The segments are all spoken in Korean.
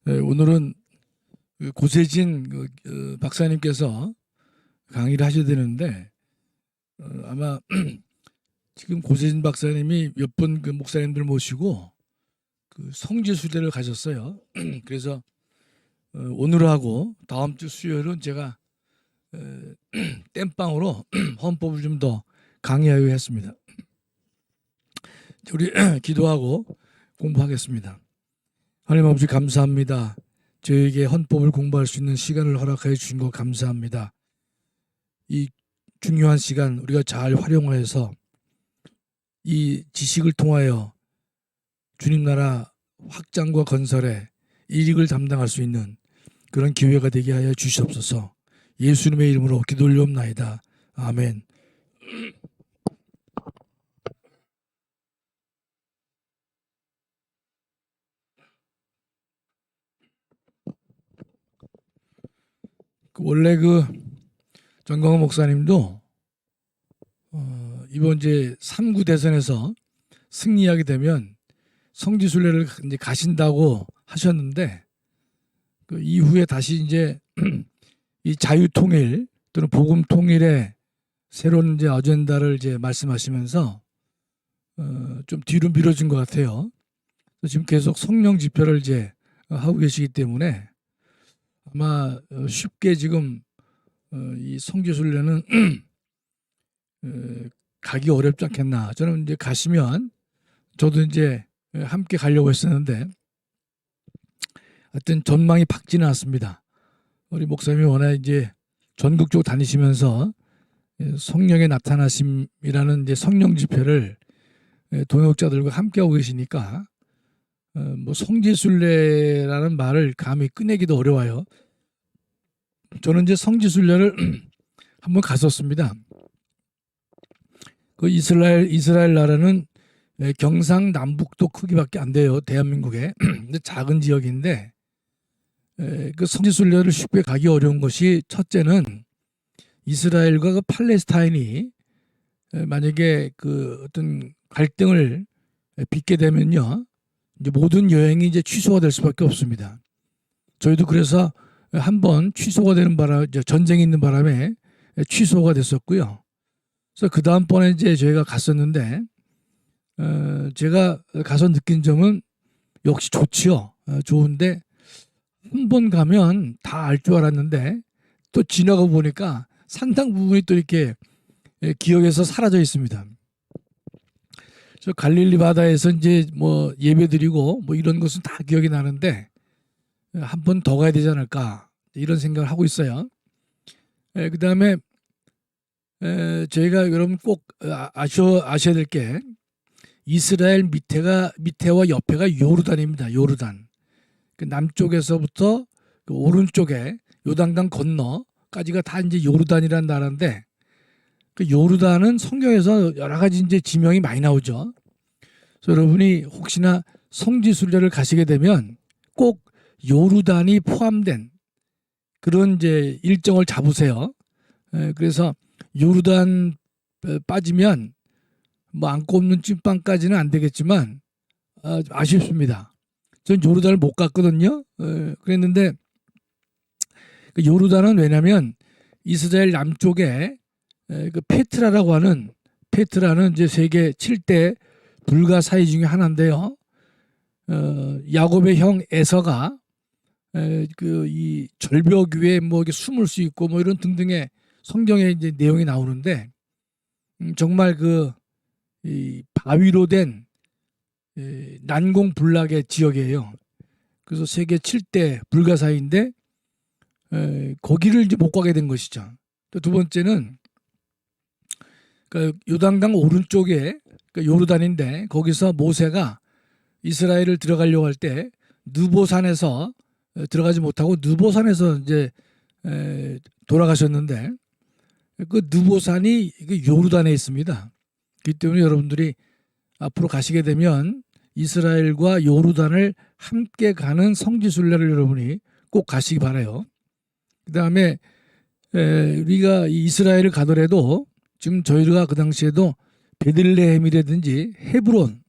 오늘은 그 고세진 박사님께서 강의를 하셔야 되는데 아마 지금 고세진 박사님이 몇 분 그 목사님들 모시고 그 성지순례를 가셨어요. 그래서 오늘하고 다음 주 수요일은 제가 땜빵으로 헌법을 좀 더 강의하려 했습니다. 우리 기도하고 공부하겠습니다. 하나님 아버지 감사합니다. 저에게 헌법을 공부할 수 있는 시간을 허락하여 주신 것 감사합니다. 이 중요한 시간 우리가 잘 활용해서 이 지식을 통하여 주님 나라 확장과 건설에 일익을 담당할 수 있는 그런 기회가 되게 하여 주시옵소서. 예수님의 이름으로 기도 올리옵나이다. 아멘. 원래 그 전광훈 목사님도 이번 이제 3구 대선에서 승리하게 되면 성지순례를 이제 가신다고 하셨는데 그 이후에 다시 이제 이 자유통일 또는 복음통일의 새로운 이제 어젠다를 이제 말씀하시면서 좀 뒤로 미뤄진 것 같아요. 지금 계속 성령 집회를 이제 하고 계시기 때문에 아마 쉽게 지금 이 성지순례는 가기 어렵지 않겠나. 저는 이제 가시면 저도 이제 함께 가려고 했었는데 하여튼 전망이 밝지는 않습니다. 우리 목사님이 워낙 이제 전국적으로 다니시면서 성령의 나타나심이라는 이제 성령 집회를 동역자들과 함께 하고 계시니까 뭐 성지순례라는 말을 감히 꺼내기도 어려워요. 저는 이제 성지순례를 한번 갔었습니다. 그 이스라엘 나라는 경상남북도 크기밖에 안 돼요. 대한민국에. 근데 작은 지역인데 그 성지순례를 쉽게 가기 어려운 것이 첫째는 이스라엘과 그 팔레스타인이 만약에 그 어떤 갈등을 빚게 되면요, 이제 모든 여행이 이제 취소가 될 수밖에 없습니다. 저희도 그래서 한번 취소가 되는 바람, 전쟁이 있는 바람에 취소가 됐었고요. 그래서 그 다음번에 이제 저희가 갔었는데 제가 가서 느낀 점은 역시 좋지요. 좋은데 한 번 가면 다 알 줄 알았는데 또 지나가 보니까 상당 부분이 또 이렇게 기억에서 사라져 있습니다. 저 갈릴리 바다에서 이제 뭐 예배드리고 뭐 이런 것은 다 기억이 나는데 한 번 더 가야 되지 않을까 이런 생각을 하고 있어요. 그 다음에 저희가 여러분 꼭 아셔야 될 게 이스라엘 밑에와 옆에가 요르단입니다. 요르단. 그 남쪽에서부터 그 오른쪽에 요단강 건너까지가 다 이제 요르단이라는 나라인데 그 요르단은 성경에서 여러 가지 이제 지명이 많이 나오죠. 그래서 여러분이 혹시나 성지순례를 가시게 되면 꼭 요르단이 포함된 그런 이제 일정을 잡으세요. 그래서 요르단 빠지면 뭐 안고 없는 찐빵까지는 안 되겠지만 아쉽습니다. 전 요르단을 못 갔거든요. 그랬는데 그 요르단은 왜냐하면 이스라엘 남쪽에 그 페트라라고 하는 페트라는 이제 세계 7대 불가사의 중에 하나인데요. 야곱의 형 에서가 그 이 절벽 위에 뭐 이렇게 숨을 수 있고 뭐 이런 등등의 성경에 이제 내용이 나오는데 정말 그 이 바위로 된 난공불락의 지역이에요. 그래서 세계 7대 불가사의인데 거기를 이제 못 가게 된 것이죠. 또 두 번째는 그 요단강 오른쪽에 그 요르단인데 거기서 모세가 이스라엘을 들어가려고 할 때 느보산에서 들어가지 못하고 느보산에서 이제 돌아가셨는데 그 느보산이 요르단에 있습니다. 그렇기 때문에 여러분들이 앞으로 가시게 되면 이스라엘과 요르단을 함께 가는 성지순례를 여러분이 꼭 가시기 바라요. 그 다음에 우리가 이스라엘을 가더라도 지금 저희가 그 당시에도 베들레헴이라든지 헤브론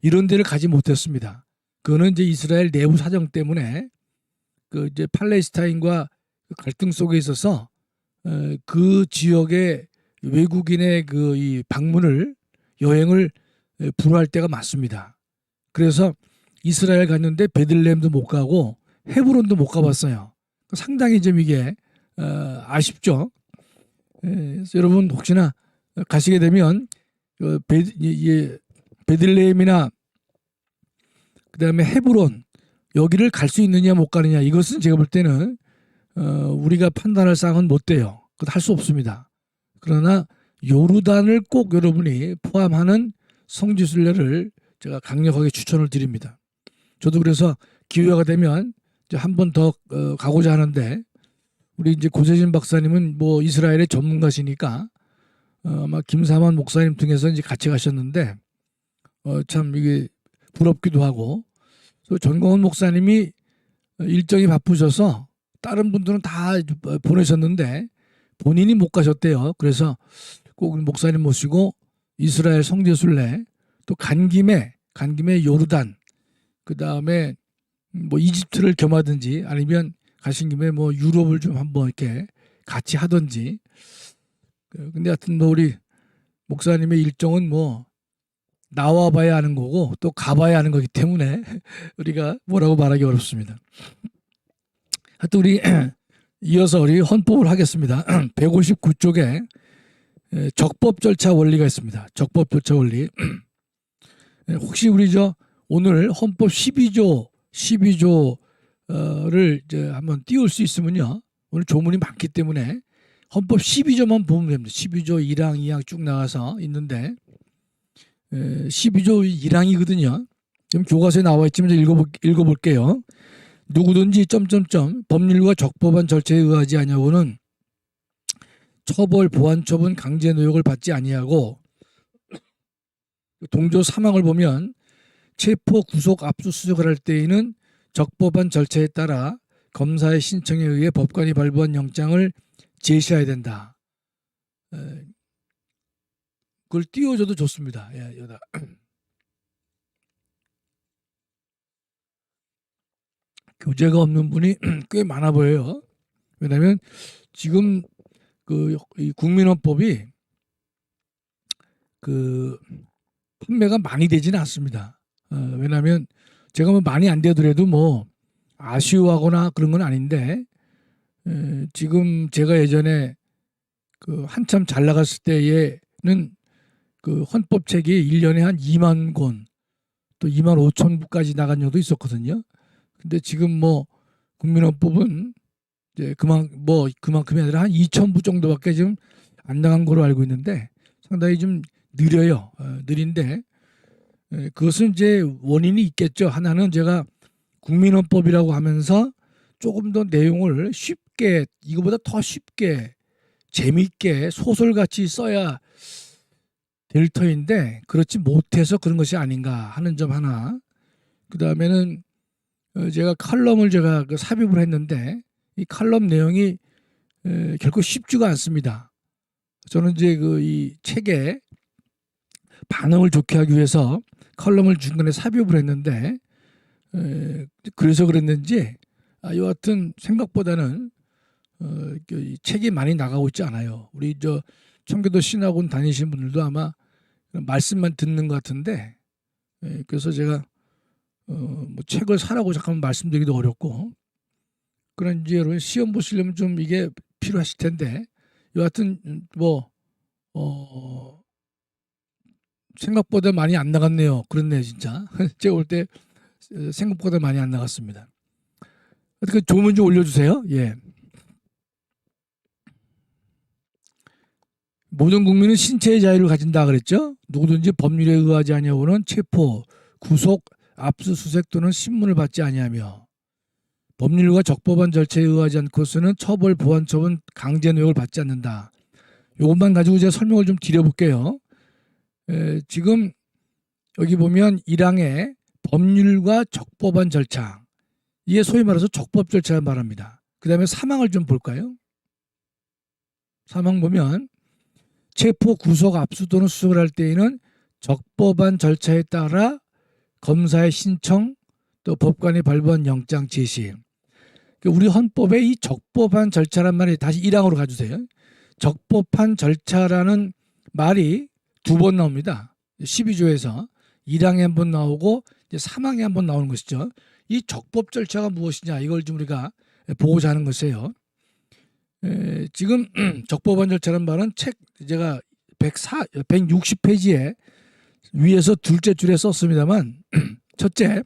이런 데를 가지 못했습니다. 그거는 이제 이스라엘 내부 사정 때문에 그 이제 팔레스타인과 그 갈등 속에 있어서 그 지역의 외국인의 그 이 방문을 여행을 불허할 때가 많습니다. 그래서 이스라엘 갔는데 베들레헴도 못 가고 헤브론도 못 가봤어요. 상당히 좀 이게 아쉽죠. 그래서 여러분 혹시나 가시게 되면 베들레헴이나 그다음에 헤브론 여기를 갈 수 있느냐 못 가느냐 이것은 제가 볼 때는 우리가 판단할 사항은 못 돼요. 할 수 없습니다. 그러나 요르단을 꼭 여러분이 포함하는 성지순례를 제가 강력하게 추천을 드립니다. 저도 그래서 기회가 되면 한 번 더 가고자 하는데 우리 이제 고재진 박사님은 뭐 이스라엘의 전문가시니까 아마 김사만 목사님 등에서 이제 같이 가셨는데 참 이게 부럽기도 하고 또 전광훈 목사님이 일정이 바쁘셔서 다른 분들은 다 보내셨는데 본인이 못 가셨대요. 그래서 꼭 목사님 모시고 이스라엘 성지순례 또 간 김에 요르단 그 다음에 뭐 이집트를 겸하든지 아니면 가신 김에 뭐 유럽을 좀 한번 이렇게 같이 하든지. 근데 하여튼 뭐 우리 목사님의 일정은 뭐 나와봐야 하는 거고 또 가봐야 하는 거기 때문에 우리가 뭐라고 말하기 어렵습니다. 하여튼 우리 이어서 우리 헌법을 하겠습니다. 159쪽에 적법 절차 원리가 있습니다. 적법 절차 원리. 혹시 우리 오늘 헌법 12조를 이제 한번 띄울 수 있으면요. 오늘 조문이 많기 때문에 헌법 12조만 보면 됩니다. 12조 1항, 2항 쭉 나가서 있는데 12조 1항이거든요. 지금 교과서에 나와 있지만 읽어볼게요. 누구든지 법률과 적법한 절차에 의하지 아니하고는 처벌, 보안 처분, 강제 노역을 받지 아니하고 동조 3항을 보면 체포, 구속, 압수수색을 할 때에는 적법한 절차에 따라 검사의 신청에 의해 법관이 발부한 영장을 제시해야 된다. 그걸 띄워줘도 좋습니다. 여기다. 교재가 없는 분이 꽤 많아 보여요. 왜냐하면 지금 이 국민헌법이 판매가 많이 되지는 않습니다. 왜냐하면 제가 뭐 많이 안 되더라도 뭐 아쉬워하거나 그런 건 아닌데 지금 제가 예전에 한참 잘 나갔을 때에는 헌법책이 1년에 한 2만 권 또 2만 5천 부까지 나간 적도 있었거든요. 근데 지금 뭐 국민헌법은 이제 그만큼이 아니라 한 2천 부 정도밖에 지금 안 나간 걸로 알고 있는데 상당히 좀 느려요. 느린데 그것은 이제 원인이 있겠죠. 하나는 제가 국민헌법이라고 하면서 조금 더 내용을 쉽게 이거보다 더 쉽게 재미있게 소설같이 써야 될 터인데 그렇지 못해서 그런 것이 아닌가 하는 점 하나. 그 다음에는 제가 칼럼을 삽입을 했는데 이 칼럼 내용이 결코 쉽지가 않습니다. 저는 이제 이 책에 반응을 좋게 하기 위해서 칼럼을 중간에 삽입을 했는데 그래서 그랬는지 여하튼 생각보다는 이 책이 많이 나가고 있지 않아요. 우리 청교도 신학원 다니신 분들도 아마 말씀만 듣는 것 같은데 그래서 제가 뭐 책을 사라고 잠깐 말씀드리기도 어렵고 그런지 여러분 시험 보시려면 좀 이게 필요하실 텐데 여하튼 생각보다 많이 안 나갔네요. 그렇네 진짜. 제가 올 때 생각보다 많이 안 나갔습니다. 그 조문 좀 올려주세요. 예. 모든 국민은 신체의 자유를 가진다 그랬죠. 누구든지 법률에 의하지 아니하고는 체포, 구속, 압수수색 또는 신문을 받지 아니하며 법률과 적법한 절차에 의하지 않고서는 처벌, 보안 처분, 강제 노역을 받지 않는다. 이것만 가지고 제가 설명을 좀 드려볼게요. 지금 여기 보면 1항에 법률과 적법한 절차, 이게 소위 말해서 적법 절차를 말합니다. 그 다음에 3항을 좀 볼까요? 3항 보면 체포, 구속, 압수 또는 수색을 할 때에는 적법한 절차에 따라 검사의 신청 또 법관이 발부한 영장 제시. 우리 헌법에 이 적법한 절차란 말이 다시 1항으로 가주세요. 적법한 절차라는 말이 2번 나옵니다. 12조에서 1항에 한 번 나오고 이제 3항에 한 번 나오는 것이죠. 이 적법 절차가 무엇이냐 이걸 좀 우리가 보고자 하는 것이에요. 지금 적법한 절차란 말은 책 제가 160페이지에 위에서 둘째 줄에 썼습니다만 첫째,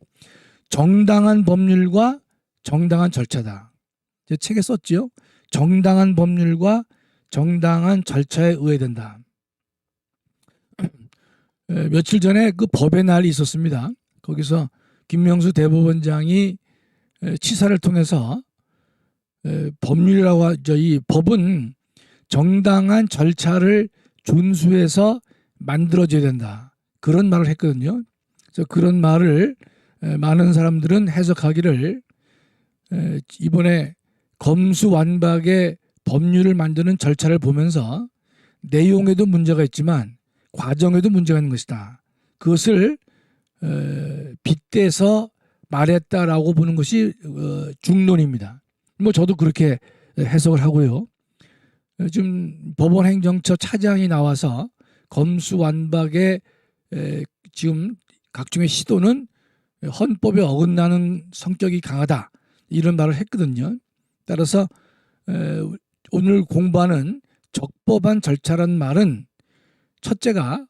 정당한 법률과 정당한 절차다. 제 책에 썼지요. 정당한 법률과 정당한 절차에 의해된다. 며칠 전에 그 법의 날이 있었습니다. 거기서 김명수 대법원장이 치사를 통해서 법률이라고 하죠. 이 법은 정당한 절차를 준수해서 만들어져야 된다. 그런 말을 했거든요. 그래서 그런 말을 많은 사람들은 해석하기를 이번에 검수완박의 법률을 만드는 절차를 보면서 내용에도 문제가 있지만 과정에도 문제가 있는 것이다. 그것을 빗대서 말했다라고 보는 것이 중론입니다. 뭐 저도 그렇게 해석을 하고요. 지금 법원행정처 차장이 나와서 검수완박의 지금 각종의 시도는 헌법에 어긋나는 성격이 강하다 이런 말을 했거든요. 따라서 오늘 공부하는 적법한 절차란 말은 첫째가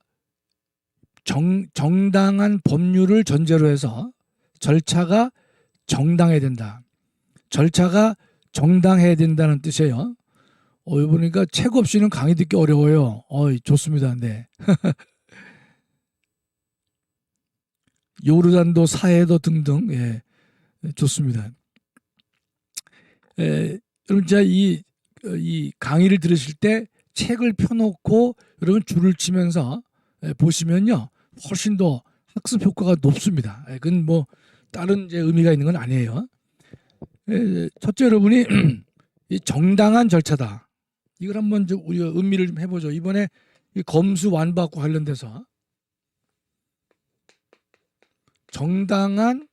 정당한 법률을 전제로 해서 절차가 정당해야 된다. 절차가 정당해야 된다는 뜻이에요. 보니까 책 없이는 강의 듣기 어려워요. 좋습니다. 네. 요르단도 사해도 등등 예, 좋습니다. 여러분 자 이 강의를 들으실 때 책을 펴놓고 여러분 줄을 치면서 보시면요 훨씬 더 학습 효과가 높습니다. 그건 뭐 다른 이제 의미가 있는 건 아니에요. 첫째 여러분이 이 정당한 절차다. 이걸 한번 좀 우리가 음미를 좀 해보죠. 이번에 이 검수완박과 관련돼서 정당한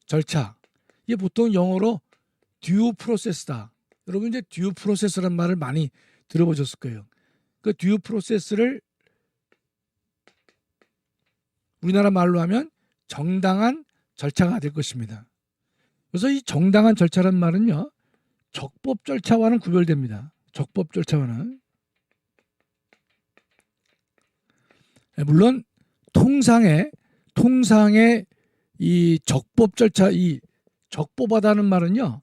절차. 이게 보통 영어로 듀 프로세스다. 여러분 이제 듀 프로세스란 말을 많이 들어보셨을 거예요. 그 듀 프로세스를 우리나라 말로 하면 정당한 절차가 될 것입니다. 그래서 이 정당한 절차란 말은요. 적법 절차와는 구별됩니다. 적법 절차와는. 물론 통상의 이 적법 절차, 이 적법하다는 말은요.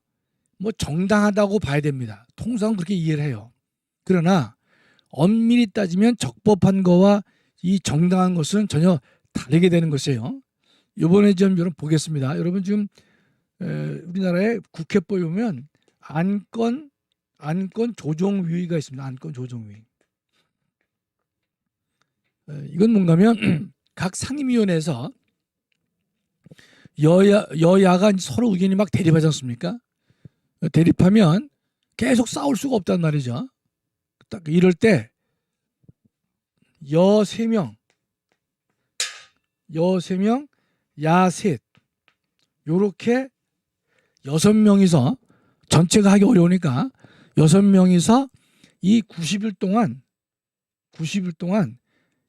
뭐 정당하다고 봐야 됩니다. 통상 그렇게 이해를 해요. 그러나 엄밀히 따지면 적법한 거와 이 정당한 것은 전혀 다르게 되는 것이에요. 이번에 좀 여러분 보겠습니다. 여러분 지금 우리나라의 국회법에 보면 안건 조정위가 있습니다. 안건 조정위. 이건 뭔가면 각 상임위원회에서 여야가 서로 의견이 막 대립하지 않습니까? 대립하면 계속 싸울 수가 없단 말이죠. 딱 이럴 때 여 3명, 야 3, 요렇게 6명이서 전체가 하기 어려우니까 6명이서 이 90일 동안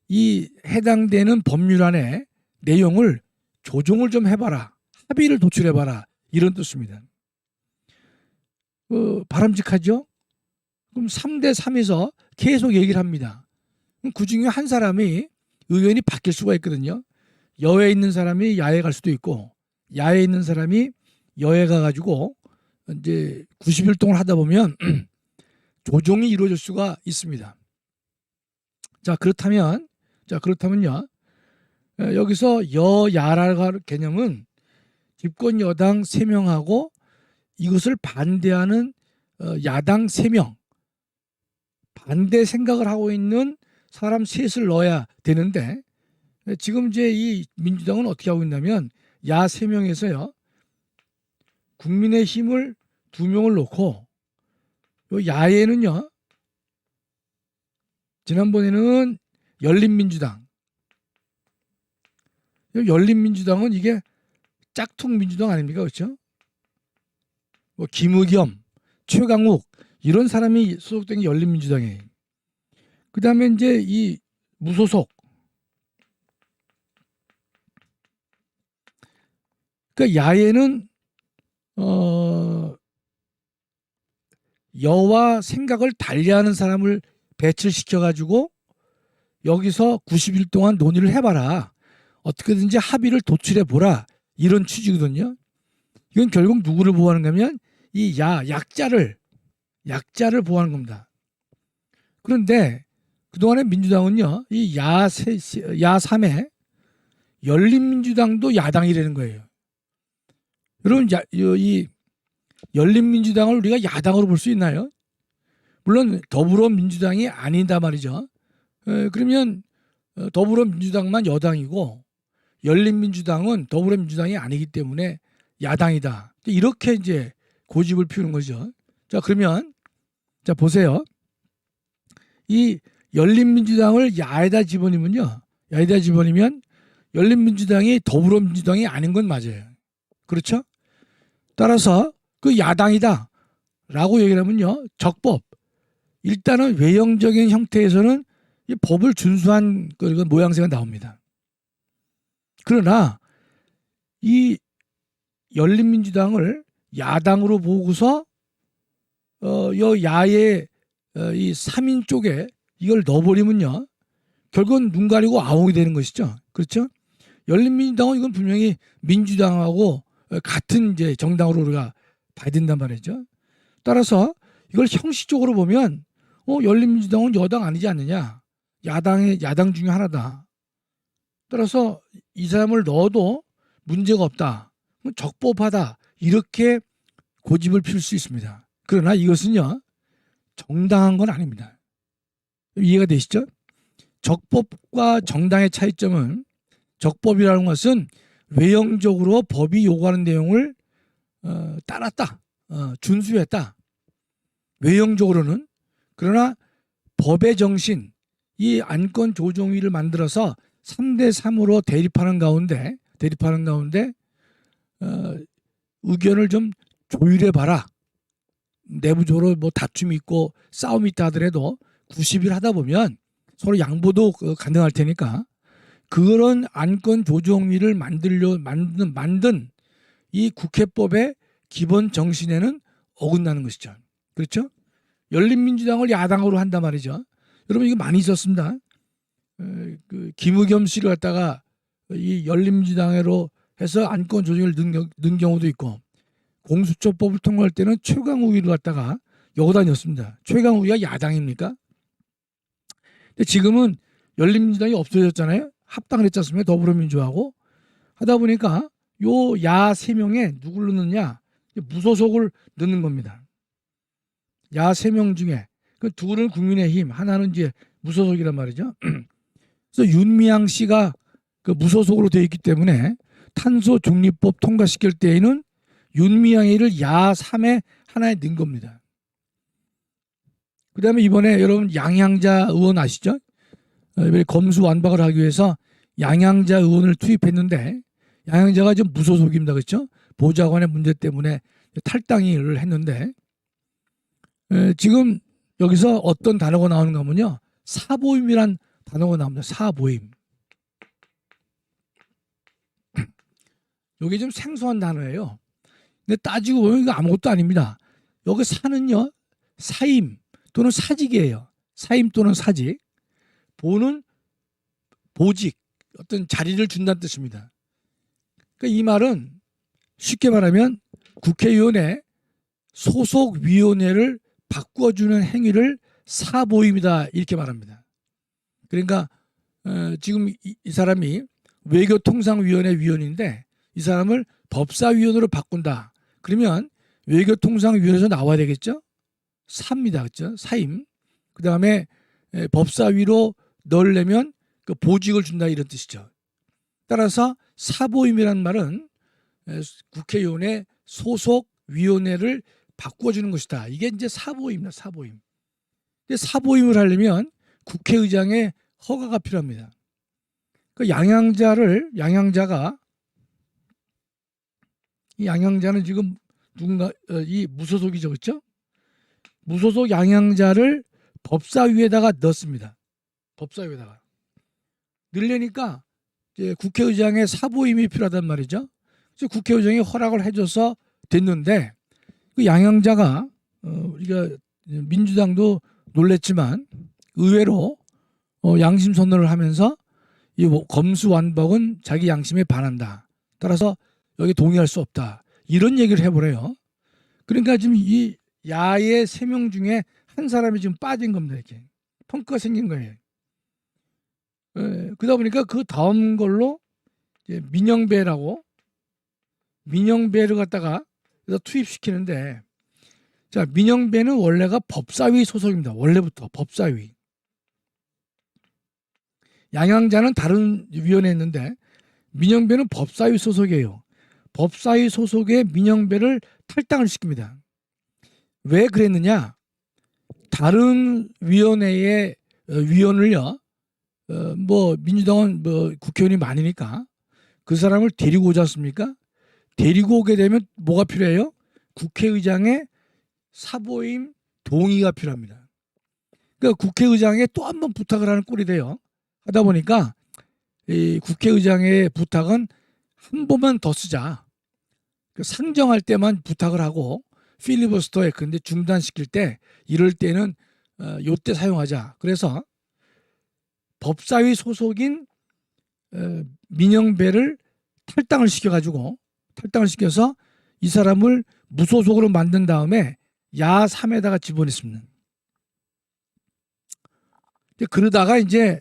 이 해당되는 법률안의 내용을 조정을 좀 해봐라. 합의를 도출해봐라. 이런 뜻입니다. 바람직하죠? 그럼 3대 3에서 계속 얘기를 합니다. 그럼 그중에 한 사람이 의견이 바뀔 수가 있거든요. 여에 있는 사람이 야에 갈 수도 있고 야에 있는 사람이 여에 가가지고 이제 90일 동안 하다 보면 조정이 이루어질 수가 있습니다. 자 그렇다면요. 여기서 여야라고 하는 개념은 집권 여당 3명하고 이것을 반대하는 야당 3명 반대 생각을 하고 있는 사람 셋을 넣어야 되는데 지금 이제 이 민주당은 어떻게 하고 있냐면 야 3명에서요. 국민의힘을 2명을 놓고 요 야에는요. 지난번에는 열린민주당은 이게 짝퉁 민주당 아닙니까? 그렇죠? 뭐 김의겸, 최강욱 이런 사람이 소속된 게 열린민주당이에요. 그다음에 이제 이 무소속, 그러니까 야예는 여와 생각을 달리하는 사람을 배치를 시켜가지고 여기서 90일 동안 논의를 해봐라. 어떻게든지 합의를 도출해보라. 이런 취지거든요. 이건 결국 누구를 보호하는 거냐면 이 약자를 보호하는 겁니다. 그런데 그동안에 민주당은요. 이 야3에 열린민주당도 야당이라는 거예요. 여러분 이 열린민주당을 우리가 야당으로 볼 수 있나요? 물론 더불어민주당이 아니다 말이죠. 그러면 더불어민주당만 여당이고 열린민주당은 더불어민주당이 아니기 때문에 야당이다. 이렇게 이제 고집을 피우는 거죠. 자, 그러면 자 보세요. 이 열린민주당을 야에다 집어넣으면요. 야에다 집어넣으면 열린민주당이 더불어민주당이 아닌 건 맞아요. 그렇죠? 따라서 그 야당이다 라고 얘기를 하면요. 적법. 일단은 외형적인 형태에서는 이 법을 준수한 그 모양새가 나옵니다. 그러나 이 열린민주당을 야당으로 보고서 이 야의 이 3인 쪽에 이걸 넣어버리면요. 결국은 눈 가리고 아웅이 되는 것이죠. 그렇죠? 열린민주당은 이건 분명히 민주당하고 같은 이제 정당으로 우리가 봐야 된단 말이죠. 따라서 이걸 형식적으로 보면 열린민주당은 여당 아니지 않느냐. 야당 중에 하나다. 따라서 이 사람을 넣어도 문제가 없다. 적법하다. 이렇게 고집을 피울 수 있습니다. 그러나 이것은요. 정당한 건 아닙니다. 이해가 되시죠? 적법과 정당의 차이점은 적법이라는 것은 외형적으로 법이 요구하는 내용을 따랐다. 준수했다. 외형적으로는. 그러나 법의 정신, 이 안건 조정위를 만들어서 3대3으로 대립하는 가운데 의견을 좀 조율해봐라. 내부적으로 뭐 다툼이 있고 싸움이 있다 하더라도 90일 하다 보면 서로 양보도 가능할 테니까 그런 안건 조정위를 만든 이 국회법의 기본 정신에는 어긋나는 것이죠. 그렇죠? 열린민주당을 야당으로 한단 말이죠. 여러분 이거 많이 있었습니다. 그 김의겸 씨를 갖다가 이 열린민주당으로 해서 안건 조정을 넣은 경우도 있고 공수처법을 통과할 때는 최강욱이를 갖다가 여기다 넣었습니다. 최강욱이가 야당입니까? 근데 지금은 열린민주당이 없어졌잖아요. 합당을 했지 않습니까? 더불어민주하고 하다 보니까 요 야 3명에 누구를 넣느냐? 무소속을 넣는 겁니다. 야 3명 중에 그 둘은 국민의힘, 하나는 이제 무소속이란 말이죠. 그래서 윤미향 씨가 그 무소속으로 되어 있기 때문에 탄소 중립법 통과시킬 때에는 윤미향이를 야 3에 하나에 넣은 겁니다. 그 다음에 이번에 여러분 양향자 의원 아시죠? 이번에 검수 완박을 하기 위해서 양향자 의원을 투입했는데 양향자가 좀 무소속입니다. 그렇죠? 보좌관의 문제 때문에 탈당을 했는데 지금 여기서 어떤 단어가 나오는가 하면요. 사보임이란 단어가 나옵니다. 사보임. 이게 좀 생소한 단어예요. 근데 따지고 보면 이거 아무것도 아닙니다. 여기 사는요. 사임 또는 사직이에요. 사임 또는 사직. 보는 보직, 어떤 자리를 준다는 뜻입니다. 그러니까 이 말은 쉽게 말하면 국회의원의 소속위원회를 바꿔주는 행위를 사보임이다 이렇게 말합니다. 그러니까 지금 이 사람이 외교통상위원회 위원인데 이 사람을 법사위원으로 바꾼다. 그러면 외교통상위원회에서 나와야 되겠죠? 사입니다. 그렇죠? 사임. 그 다음에 법사위로 넣으려면 그 보직을 준다 이런 뜻이죠. 따라서 사보임이라는 말은 국회의원의 소속위원회를 바꿔주는 것이다. 이게 이제 사보임이다. 사보임. 근데 사보임을 하려면 국회의장의 허가가 필요합니다. 그 양향자는 지금 누군가 이 무소속이죠, 그렇죠? 무소속 양양자를 법사위에다가 넣습니다. 법사위에다가 넣으려니까 이제 국회의장의 사보임이 필요하단 말이죠. 그래서 국회의장이 허락을 해줘서 됐는데 그 양양자가 우리가 민주당도 놀랬지만 의외로 양심 선언을 하면서 이 검수완박은 자기 양심에 반한다. 따라서 여기 동의할 수 없다. 이런 얘기를 해버려요. 그러니까 지금 이 야의 3명 중에 한 사람이 지금 빠진 겁니다. 이렇게 펑크가 생긴 거예요. 그러다 보니까 그 다음 걸로 이제 민영배를 갖다가 투입시키는데, 자, 민영배는 원래가 법사위 소속입니다. 원래부터 법사위. 양양자는 다른 위원회에 있는데 민영배는 법사위 소속이에요. 법사위 소속의 민영배를 탈당을 시킵니다. 왜 그랬느냐? 다른 위원회의 위원을요, 뭐 민주당은 뭐 국회의원이 많으니까 그 사람을 데리고 오지 않습니까? 데리고 오게 되면 뭐가 필요해요? 국회의장의 사보임 동의가 필요합니다. 그러니까 국회의장에 또 한 번 부탁을 하는 꼴이 돼요. 하다 보니까 이 국회의장의 부탁은 한 번만 더 쓰자. 상정할 때만 부탁을 하고 필리버스터에 근데 중단시킬 때 이럴 때는 요때 사용하자. 그래서 법사위 소속인 민영배를 탈당을 시켜서 이 사람을 무소속으로 만든 다음에 야3에다가 집어넣습니다. 그러다가 이제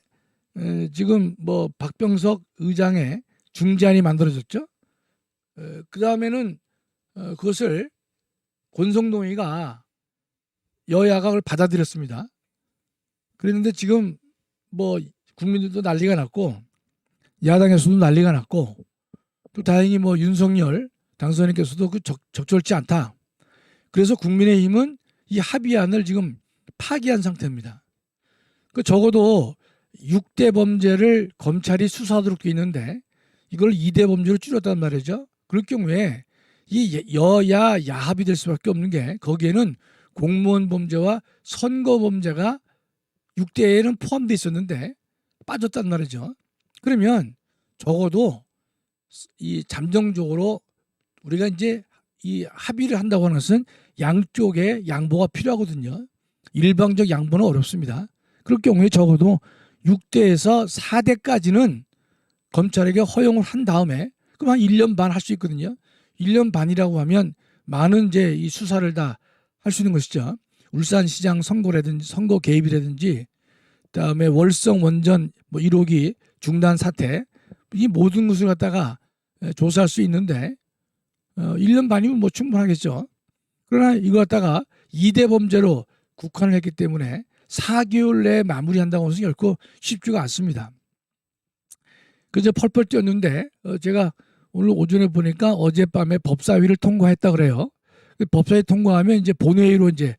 지금 뭐 박병석 의장의 중재안이 만들어졌죠. 그 다음에는 그것을 권성동이가 여야가 그걸 받아들였습니다. 그랬는데 지금 뭐 국민들도 난리가 났고 야당에서도 난리가 났고 또 다행히 뭐 윤석열 당선인께서도 그 적절치 않다. 그래서 국민의힘은 이 합의안을 지금 파기한 상태입니다. 그 적어도 6대 범죄를 검찰이 수사하도록 돼 있는데 이걸 2대 범죄로 줄였단 말이죠. 그럴 경우에 이 여야 야합이 될 수밖에 없는 게 거기에는 공무원 범죄와 선거 범죄가 6대에는 포함되어 있었는데 빠졌단 말이죠. 그러면 적어도 이 잠정적으로 우리가 이제 이 합의를 한다고 하는 것은 양쪽의 양보가 필요하거든요. 일방적 양보는 어렵습니다. 그럴 경우에 적어도 6대에서 4대까지는 검찰에게 허용을 한 다음에 그럼 한 1년 반 할 수 있거든요. 1년 반이라고 하면 많은 이제 이 수사를 다 할 수 있는 것이죠. 울산시장 선거라든지 선거 개입이라든지 그다음에 월성 원전 뭐 1호기 중단 사태 이 모든 것을 갖다가 조사할 수 있는데 1년 반이면 뭐 충분하겠죠. 그러나 이거 갖다가 2대 범죄로 국한을 했기 때문에 4개월 내에 마무리한다고 해서 결코 쉽지가 않습니다. 그저 펄펄 뛰었는데 제가 오늘 오전에 보니까 어젯밤에 법사위를 통과했다 그래요. 법사위 통과하면 이제 본회의로 이제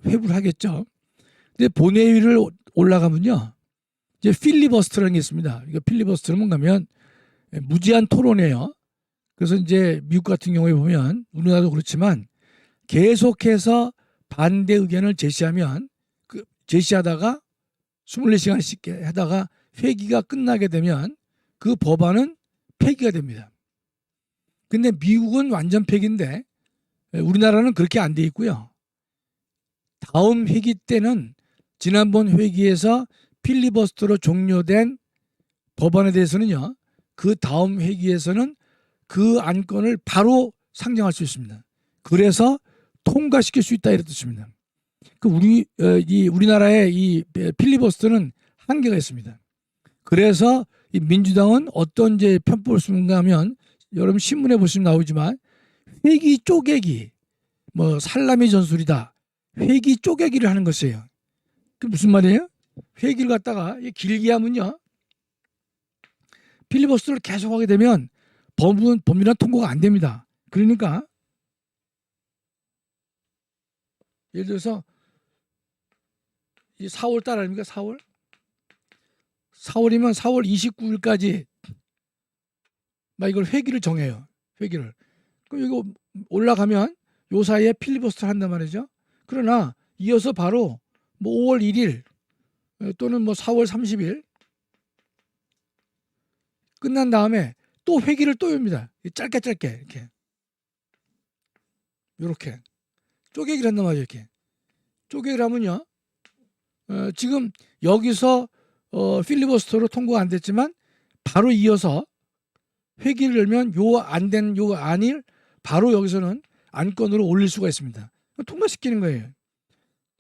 회부를 하겠죠. 근데 본회의를 올라가면요, 이제 필리버스터라는 게 있습니다. 이거 필리버스터는 뭔가면 무제한 토론이에요. 그래서 이제 미국 같은 경우에 보면 우리나라도 그렇지만 계속해서 반대 의견을 제시하면 제시하다가 24시간씩 하다가 회기가 끝나게 되면 그 법안은 폐기가 됩니다. 근데 미국은 완전 폐기인데 우리나라는 그렇게 안 돼 있고요. 다음 회기 때는 지난번 회기에서 필리버스터로 종료된 법안에 대해서는요, 그 다음 회기에서는 그 안건을 바로 상정할 수 있습니다. 그래서 통과시킬 수 있다 이런 뜻입니다. 우리나라의 이 필리버스터는 한계가 있습니다. 그래서 이 민주당은 어떤 이제 편법을 쓰는가 하면 여러분 신문에 보시면 나오지만 회기 쪼개기, 뭐 살라미 전술이다. 회기 쪼개기를 하는 것이에요. 그 무슨 말이에요? 회기를 갖다가 길게 하면요, 필리버스터를 계속하게 되면 법률안 통과가 안 됩니다. 그러니까 예를 들어서 이 4월 달 아닙니까? 4월이면 4월 29일까지 막 이걸 회기를 정해요. 회기를. 그럼 이거 올라가면 요 사이에 필리버스터를 한단 말이죠. 그러나 이어서 바로 뭐 5월 1일 또는 뭐 4월 30일 끝난 다음에 또 회기를 또 엽니다. 짧게 이렇게 쪼개기를 한단 말이에요. 이렇게 쪼개기를 하면요. 지금 여기서 필리버스터로 통과가 안 됐지만 바로 이어서 회기를 열면 요 안 된 요 안을 바로 여기서는 안건으로 올릴 수가 있습니다. 통과시키는 거예요.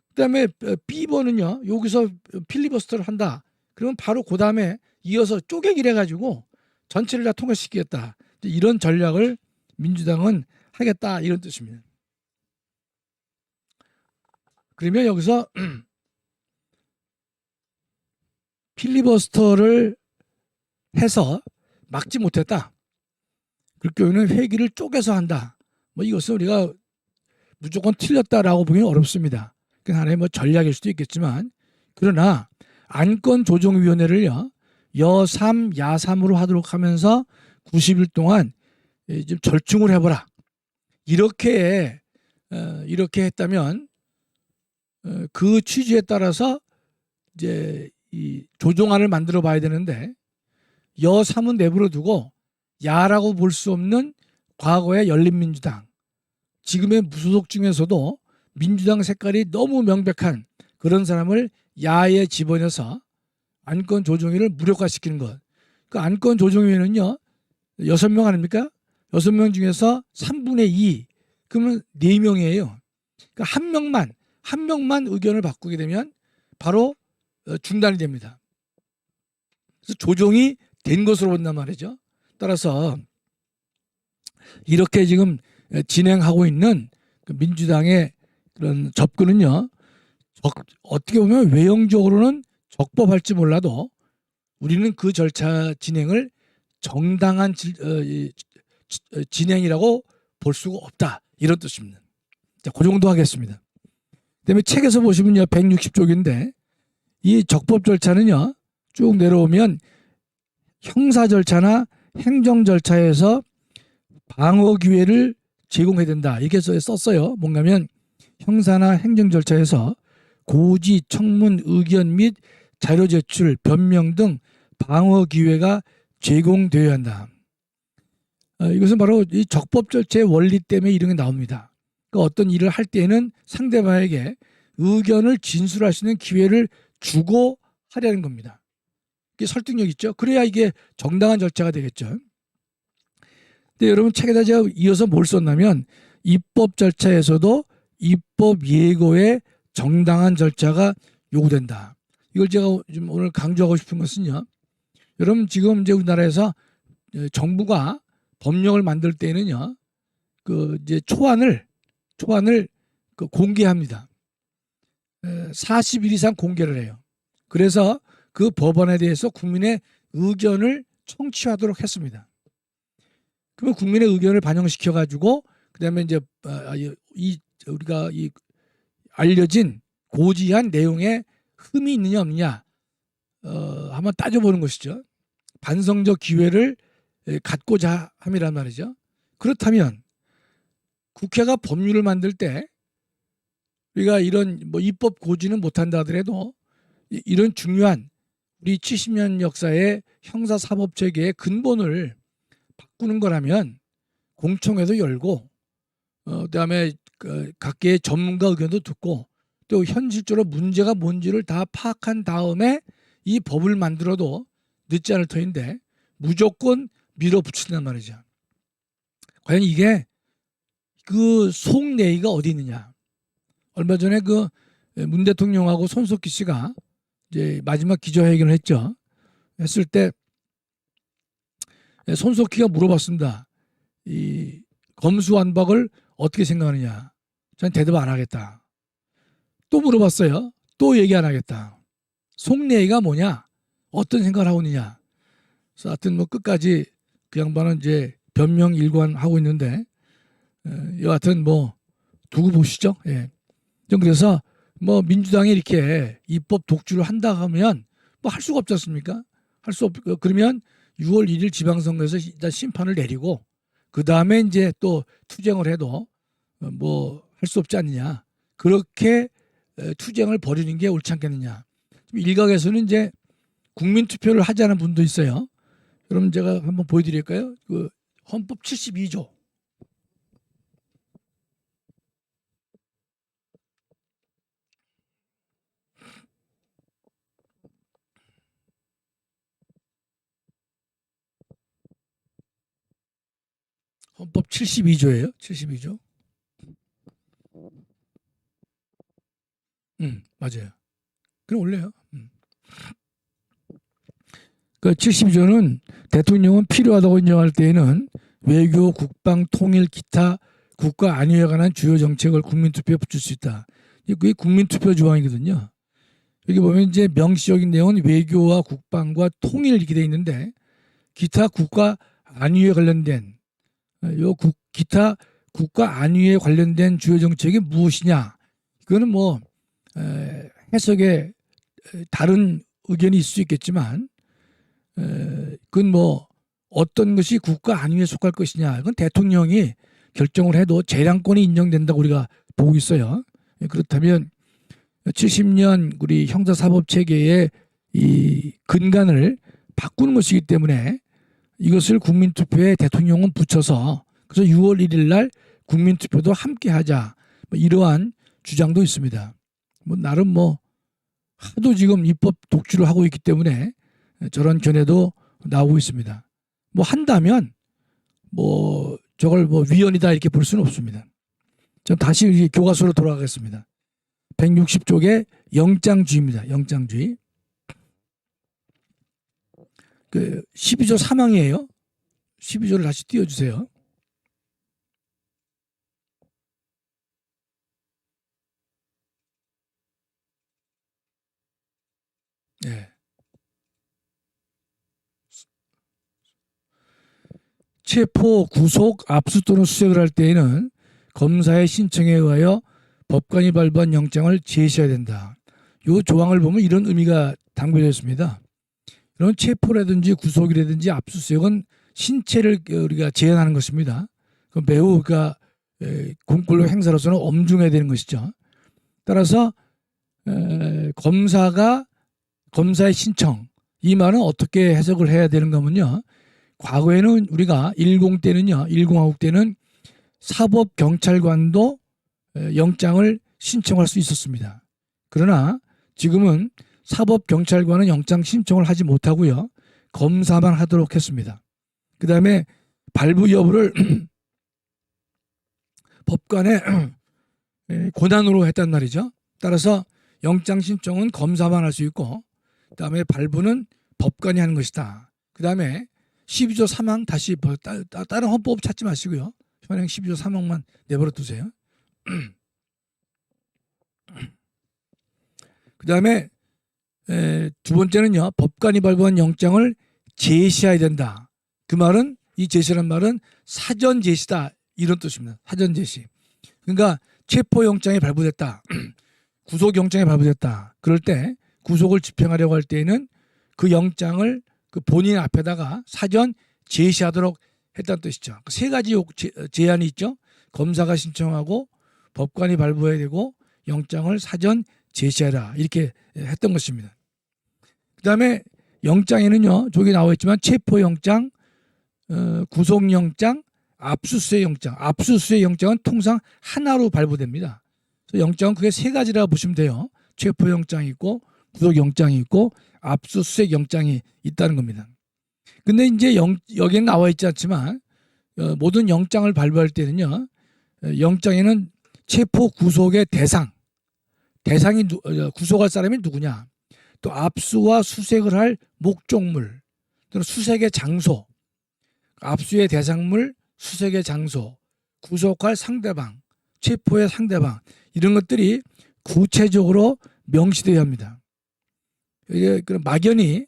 그다음에 B번은요. 여기서 필리버스터를 한다. 그러면 바로 그 다음에 이어서 쪼개기를 해가지고 전체를 다 통과시키겠다. 이런 전략을 민주당은 하겠다 이런 뜻입니다. 그러면 여기서 필리버스터를 해서 막지 못했다. 그럴 경우는 회기를 쪼개서 한다. 뭐 이것은 우리가 무조건 틀렸다라고 보기는 어렵습니다. 그 하나의 뭐 전략일 수도 있겠지만 그러나 안건조정위원회를요 여3 야3으로 하도록 하면서 90일 동안 좀 절충을 해보라. 이렇게 했다면 그 취지에 따라서 이제 이 조정안을 만들어 봐야 되는데 여3은 내버려 두고 야라고 볼 수 없는 과거의 열린민주당 지금의 무소속 중에서도 민주당 색깔이 너무 명백한 그런 사람을 야에 집어넣어서 안건조정위를 무력화시키는 것. 그 안건조정위는요 6명 아닙니까? 6명 중에서 3분의 2 그러면 4명이에요. 그러니까 한 명만 의견을 바꾸게 되면 바로 중단이 됩니다. 그래서 조정이 된 것으로 본단 말이죠. 따라서 이렇게 지금 진행하고 있는 그 민주당의 그런 접근은요. 어떻게 보면 외형적으로는 적법할지 몰라도 우리는 그 절차 진행을 정당한 진행이라고 볼 수가 없다. 이런 뜻입니다. 자, 그 정도 하겠습니다. 그다음에 책에서 보시면요. 160쪽인데 이 적법 절차는요. 쭉 내려오면 형사 절차나 행정 절차에서 방어 기회를 제공해야 된다. 이렇게 썼어요. 뭔가면 형사나 행정 절차에서 고지, 청문, 의견 및 자료 제출, 변명 등 방어 기회가 제공되어야 한다. 이것은 바로 이 적법 절차의 원리 때문에 이런 게 나옵니다. 그러니까 어떤 일을 할 때에는 상대방에게 의견을 진술할 수 있는 기회를 주고 하려는 겁니다. 이게 설득력 있죠. 그래야 이게 정당한 절차가 되겠죠. 근데 여러분 책에다 제가 이어서 뭘 썼냐면 입법 절차에서도 입법 예고의 정당한 절차가 요구된다. 이걸 제가 좀 오늘 강조하고 싶은 것은요. 여러분 지금 이제 우리나라에서 정부가 법령을 만들 때는요. 그 이제 초안을 그 공개합니다. 40일 이상 공개를 해요. 그래서 그 법안에 대해서 국민의 의견을 청취하도록 했습니다. 그러면 국민의 의견을 반영시켜 가지고 그다음에 이제 우리가 이 알려진 고지한 내용에 흠이 있느냐 없느냐 한번 따져보는 것이죠. 반성적 기회를 갖고자 함이란 말이죠. 그렇다면 국회가 법률을 만들 때 우리가 이런 뭐 입법 고지는 못한다 하더라도 이런 중요한 우리 70년 역사의 형사사법 체계의 근본을 바꾸는 거라면 공청회도 열고 그다음에 각계의 전문가 의견도 듣고 또 현실적으로 문제가 뭔지를 다 파악한 다음에 이 법을 만들어도 늦지 않을 터인데 무조건 밀어붙인단 말이죠. 과연 이게 그 속내의가 어디 있느냐. 얼마 전에 그 문 대통령하고 손석희 씨가 이제 마지막 기자회견을 했죠. 했을 때 손석희가 물어봤습니다. 이 검수완박을 어떻게 생각하느냐. 저는 대답 안 하겠다. 또 물어봤어요. 또 얘기 안 하겠다. 속내의가 뭐냐? 어떤 생각을 하고 있느냐? 그래서 하여튼 뭐 끝까지 그 양반은 이제 변명 일관하고 있는데 여하튼 뭐 두고 보시죠. 예. 그래서 뭐 민주당이 이렇게 입법 독주를 한다 하면 뭐 할 수가 없지 않습니까? 할 수 없. 그러면 6월 1일 지방선거에서 일단 심판을 내리고 그 다음에 이제 또 투쟁을 해도 뭐 할 수 없지 않느냐. 그렇게 투쟁을 벌이는 게 옳지 않겠느냐. 일각에서는 이제 국민투표를 하자는 분도 있어요. 그럼 제가 한번 보여드릴까요? 그 헌법 72조. 헌법 72조예요. 72조. 맞아요. 그럼 올려요. 그 72조는 대통령은 필요하다고 인정할 때에는 외교, 국방, 통일, 기타 국가 안위에 관한 주요 정책을 국민투표에 붙일 수 있다. 그게 국민투표 조항이거든요. 여기 보면 이제 명시적인 내용은 외교와 국방과 통일 이렇게 돼 있는데 기타 국가 안위에 관련된 기타 국가 안위에 관련된 주요 정책이 무엇이냐? 그거는 뭐 해석에 다른 의견이 있을 수 있겠지만 그건 뭐 어떤 것이 국가 안위에 속할 것이냐 이건 대통령이 결정을 해도 재량권이 인정된다고 우리가 보고 있어요. 그렇다면 70년 우리 형사사법체계의 이 근간을 바꾸는 것이기 때문에 이것을 국민투표에 대통령은 붙여서 그래서 6월 1일 날 국민투표도 함께 하자 뭐 이러한 주장도 있습니다. 뭐 나름 뭐 하도 지금 입법 독주를 하고 있기 때문에 저런 견해도 나오고 있습니다. 뭐 한다면 뭐 저걸 뭐 위헌이다 이렇게 볼 수는 없습니다. 좀 다시 교과서로 돌아가겠습니다. 160쪽의 영장주의입니다. 영장주의. 그 12조 3항이에요. 12조를 다시 띄워주세요. 네. 체포, 구속, 압수 또는 수색을 할 때에는 검사의 신청에 의하여 법관이 발부한 영장을 제시해야 된다. 이 조항을 보면 이런 의미가 담겨져 있습니다. 그런 체포라든지 구속이라든지 압수수색은 신체를 우리가 제한하는 것입니다. 매우 그러니까 공권력 행사로서는 엄중해야 되는 것이죠. 따라서 검사의 신청 이 말은 어떻게 해석을 해야 되는가 하면요. 과거에는 우리가 10하국 때는 사법경찰관도 영장을 신청할 수 있었습니다. 그러나 지금은 사법경찰관은 영장 신청을 하지 못하고요. 검사만 하도록 했습니다. 그 다음에 발부 여부를 법관의 권한으로 했단 말이죠. 따라서 영장 신청은 검사만 할 수 있고 그 다음에 발부는 법관이 하는 것이다. 그 다음에 12조 3항 다시 다른 헌법 찾지 마시고요. 현행 12조 3항만 내버려 두세요. 그 다음에 두 번째는요. 법관이 발부한 영장을 제시해야 된다. 그 말은 이 제시란 말은 사전 제시다 이런 뜻입니다. 사전 제시. 그러니까 체포영장이 발부됐다. 구속영장이 발부됐다. 그럴 때 구속을 집행하려고 할 때에는 그 영장을 그 본인 앞에다가 사전 제시하도록 했다는 뜻이죠. 세 가지 제한이 있죠. 검사가 신청하고 법관이 발부해야 되고 영장을 사전 제시하라 이렇게 했던 것입니다. 그 다음에 영장에는요. 저기 나와 있지만 체포영장, 구속영장, 압수수색영장. 압수수색영장은 통상 하나로 발부됩니다. 그래서 영장은 그게 세 가지라 보시면 돼요. 체포영장이 있고 구속영장이 있고 압수수색영장이 있다는 겁니다. 근데 이제 여기는 나와 있지 않지만 모든 영장을 발부할 때는요. 영장에는 체포 구속의 대상이 구속할 사람이 누구냐. 또 압수와 수색을 할 목적물, 또는 수색의 장소, 압수의 대상물, 수색의 장소, 구속할 상대방, 체포의 상대방 이런 것들이 구체적으로 명시되어야 합니다. 이게 막연히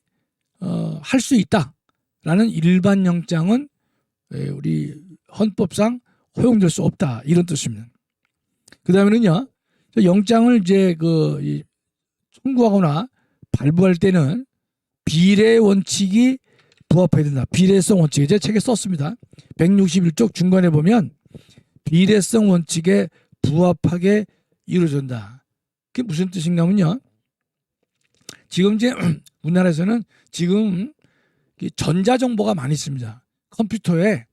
할 수 있다라는 일반 영장은 우리 헌법상 허용될 수 없다 이런 뜻입니다. 그 다음에는요 영장을 이제 청구하거나 발부할 때는 비례 원칙이 부합해야 된다. 비례성 원칙 제 책에 썼습니다. 161쪽 중간에 보면 비례성 원칙에 부합하게 이루어진다. 그게 무슨 뜻인가면요. 지금 이제 우리나라에서는 지금 전자정보가 많이 있습니다. 컴퓨터에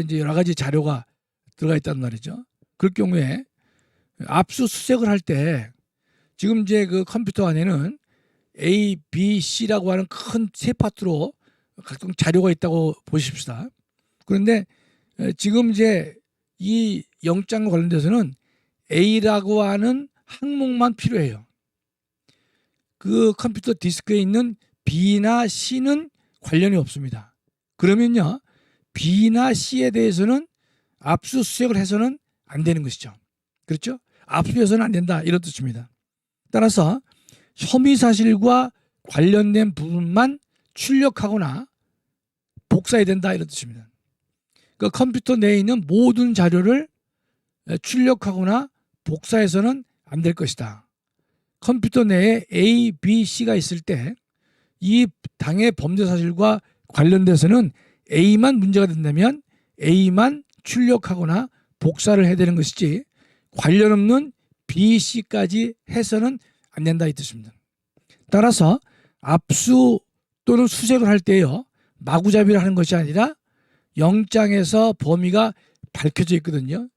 이제 여러 가지 자료가 들어가 있단 말이죠. 그럴 경우에 압수수색을 할 때 지금 이제 그 컴퓨터 안에는 A, B, C라고 하는 큰 세 파트로 각종 자료가 있다고 보십시다. 그런데 지금 이제 이 영장과 관련돼서는 A라고 하는 항목만 필요해요. 그 컴퓨터 디스크에 있는 B나 C는 관련이 없습니다. 그러면요, B나 C에 대해서는 압수수색을 해서는 안 되는 것이죠. 그렇죠? 압수해서는 안 된다, 이런 뜻입니다. 따라서 혐의 사실과 관련된 부분만 출력하거나 복사해야 된다, 이런 뜻입니다. 그 컴퓨터 내에 있는 모든 자료를 출력하거나 복사해서는 안 될 것이다. 컴퓨터 내에 A, B, C가 있을 때 이 당의 범죄 사실과 관련돼서는 A만 문제가 된다면 A만 출력하거나 복사를 해야 되는 것이지 관련 없는 B, C까지 해서는 안 된다, 이 뜻입니다. 따라서 압수 또는 수색을 할 때요, 마구잡이를 하는 것이 아니라 영장에서 범위가 밝혀져 있거든요.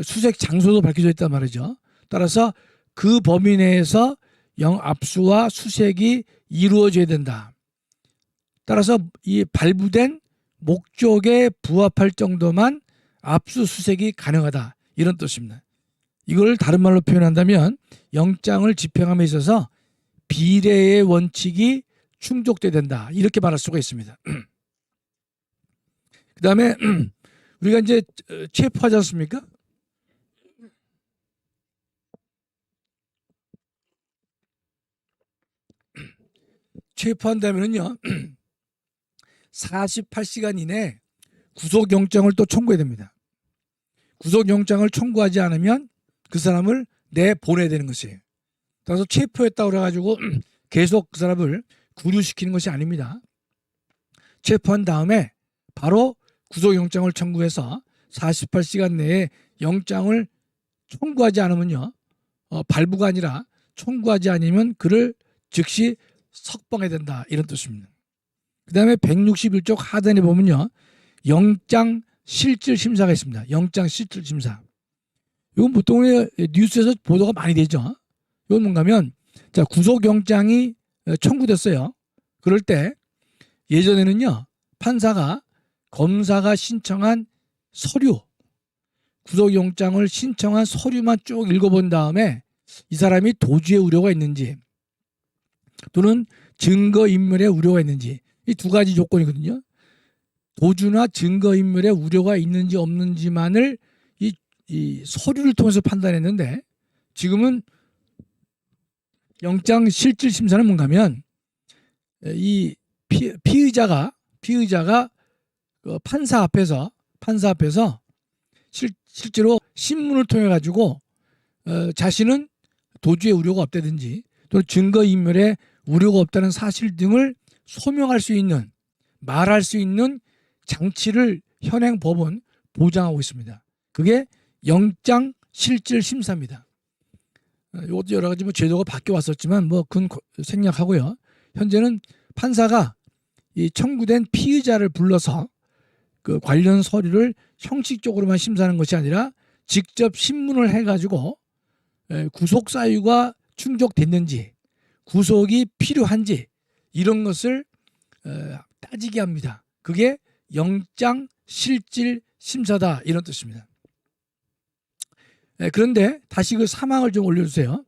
수색 장소도 밝혀져 있단 말이죠. 따라서 그 범위 내에서 압수와 수색이 이루어져야 된다. 따라서 이 발부된 목적에 부합할 정도만 압수수색이 가능하다, 이런 뜻입니다. 이걸 다른 말로 표현한다면 영장을 집행함에 있어서 비례의 원칙이 충족돼야 된다, 이렇게 말할 수가 있습니다. 그 다음에 우리가 이제 체포하지 않습니까? 체포한다면요 48시간 이내에 구속영장을 또 청구해야 됩니다. 구속영장을 청구하지 않으면 그 사람을 내보내야 되는 것이에요. 따라서 체포했다고 그래가지고 계속 그 사람을 구류시키는 것이 아닙니다. 체포한 다음에 바로 구속영장을 청구해서 48시간 내에 영장을 청구하지 않으면요, 발부가 아니라 청구하지 않으면 그를 즉시 석방해야 된다, 이런 뜻입니다. 그 다음에 161쪽 하단에 보면요, 영장 실질 심사가 있습니다. 영장 실질 심사. 이건 보통 뉴스에서 보도가 많이 되죠. 이건 뭔가면, 자, 구속영장이 청구됐어요. 그럴 때 예전에는요, 판사가 검사가 신청한 서류, 구속영장을 신청한 서류만 쭉 읽어본 다음에 이 사람이 도주의 우려가 있는지 또는 증거인멸의 우려가 있는지, 이 두 가지 조건이거든요. 도주나 증거인멸의 우려가 있는지 없는지만을 이 서류를 통해서 판단했는데, 지금은 영장 실질 심사는 뭔가 하면 이 피의자가 판사 앞에서 실제로 신문을 통해 가지고 자신은 도주의 우려가 없다든지 또는 증거인멸의 우려가 없다는 사실 등을 소명할 수 있는, 말할 수 있는 장치를 현행 법은 보장하고 있습니다. 그게 영장 실질 심사입니다. 이것도 여러 가지 제도가 바뀌어 왔었지만 그건 생략하고요. 현재는 판사가 이 청구된 피의자를 불러서 그 관련 서류를 형식적으로만 심사하는 것이 아니라 직접 신문을 해가지고 구속 사유가 충족됐는지, 구속이 필요한지, 이런 것을 따지게 합니다. 그게 영장 실질 심사다, 이런 뜻입니다. 그런데 다시 그 사망을 좀 올려주세요.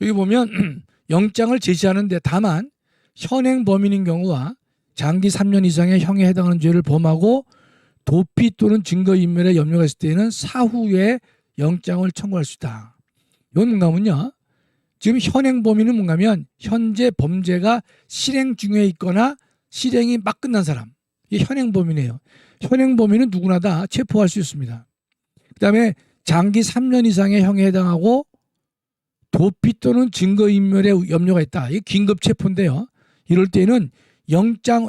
여기 보면 영장을 제시하는데 다만 현행 범인인 경우와 장기 3년 이상의 형에 해당하는 죄를 범하고 도피 또는 증거인멸에 염려가 있을 때에는 사후에 영장을 청구할 수 있다. 이건 뭔가 하면요, 지금 현행 범인은 뭔가 하면 현재 범죄가 실행 중에 있거나 실행이 막 끝난 사람, 이게 현행 범인이에요. 현행 범인은 누구나 다 체포할 수 있습니다. 그 다음에 장기 3년 이상의 형에 해당하고 도피 또는 증거인멸에 염려가 있다. 이게 긴급 체포인데요. 이럴 때는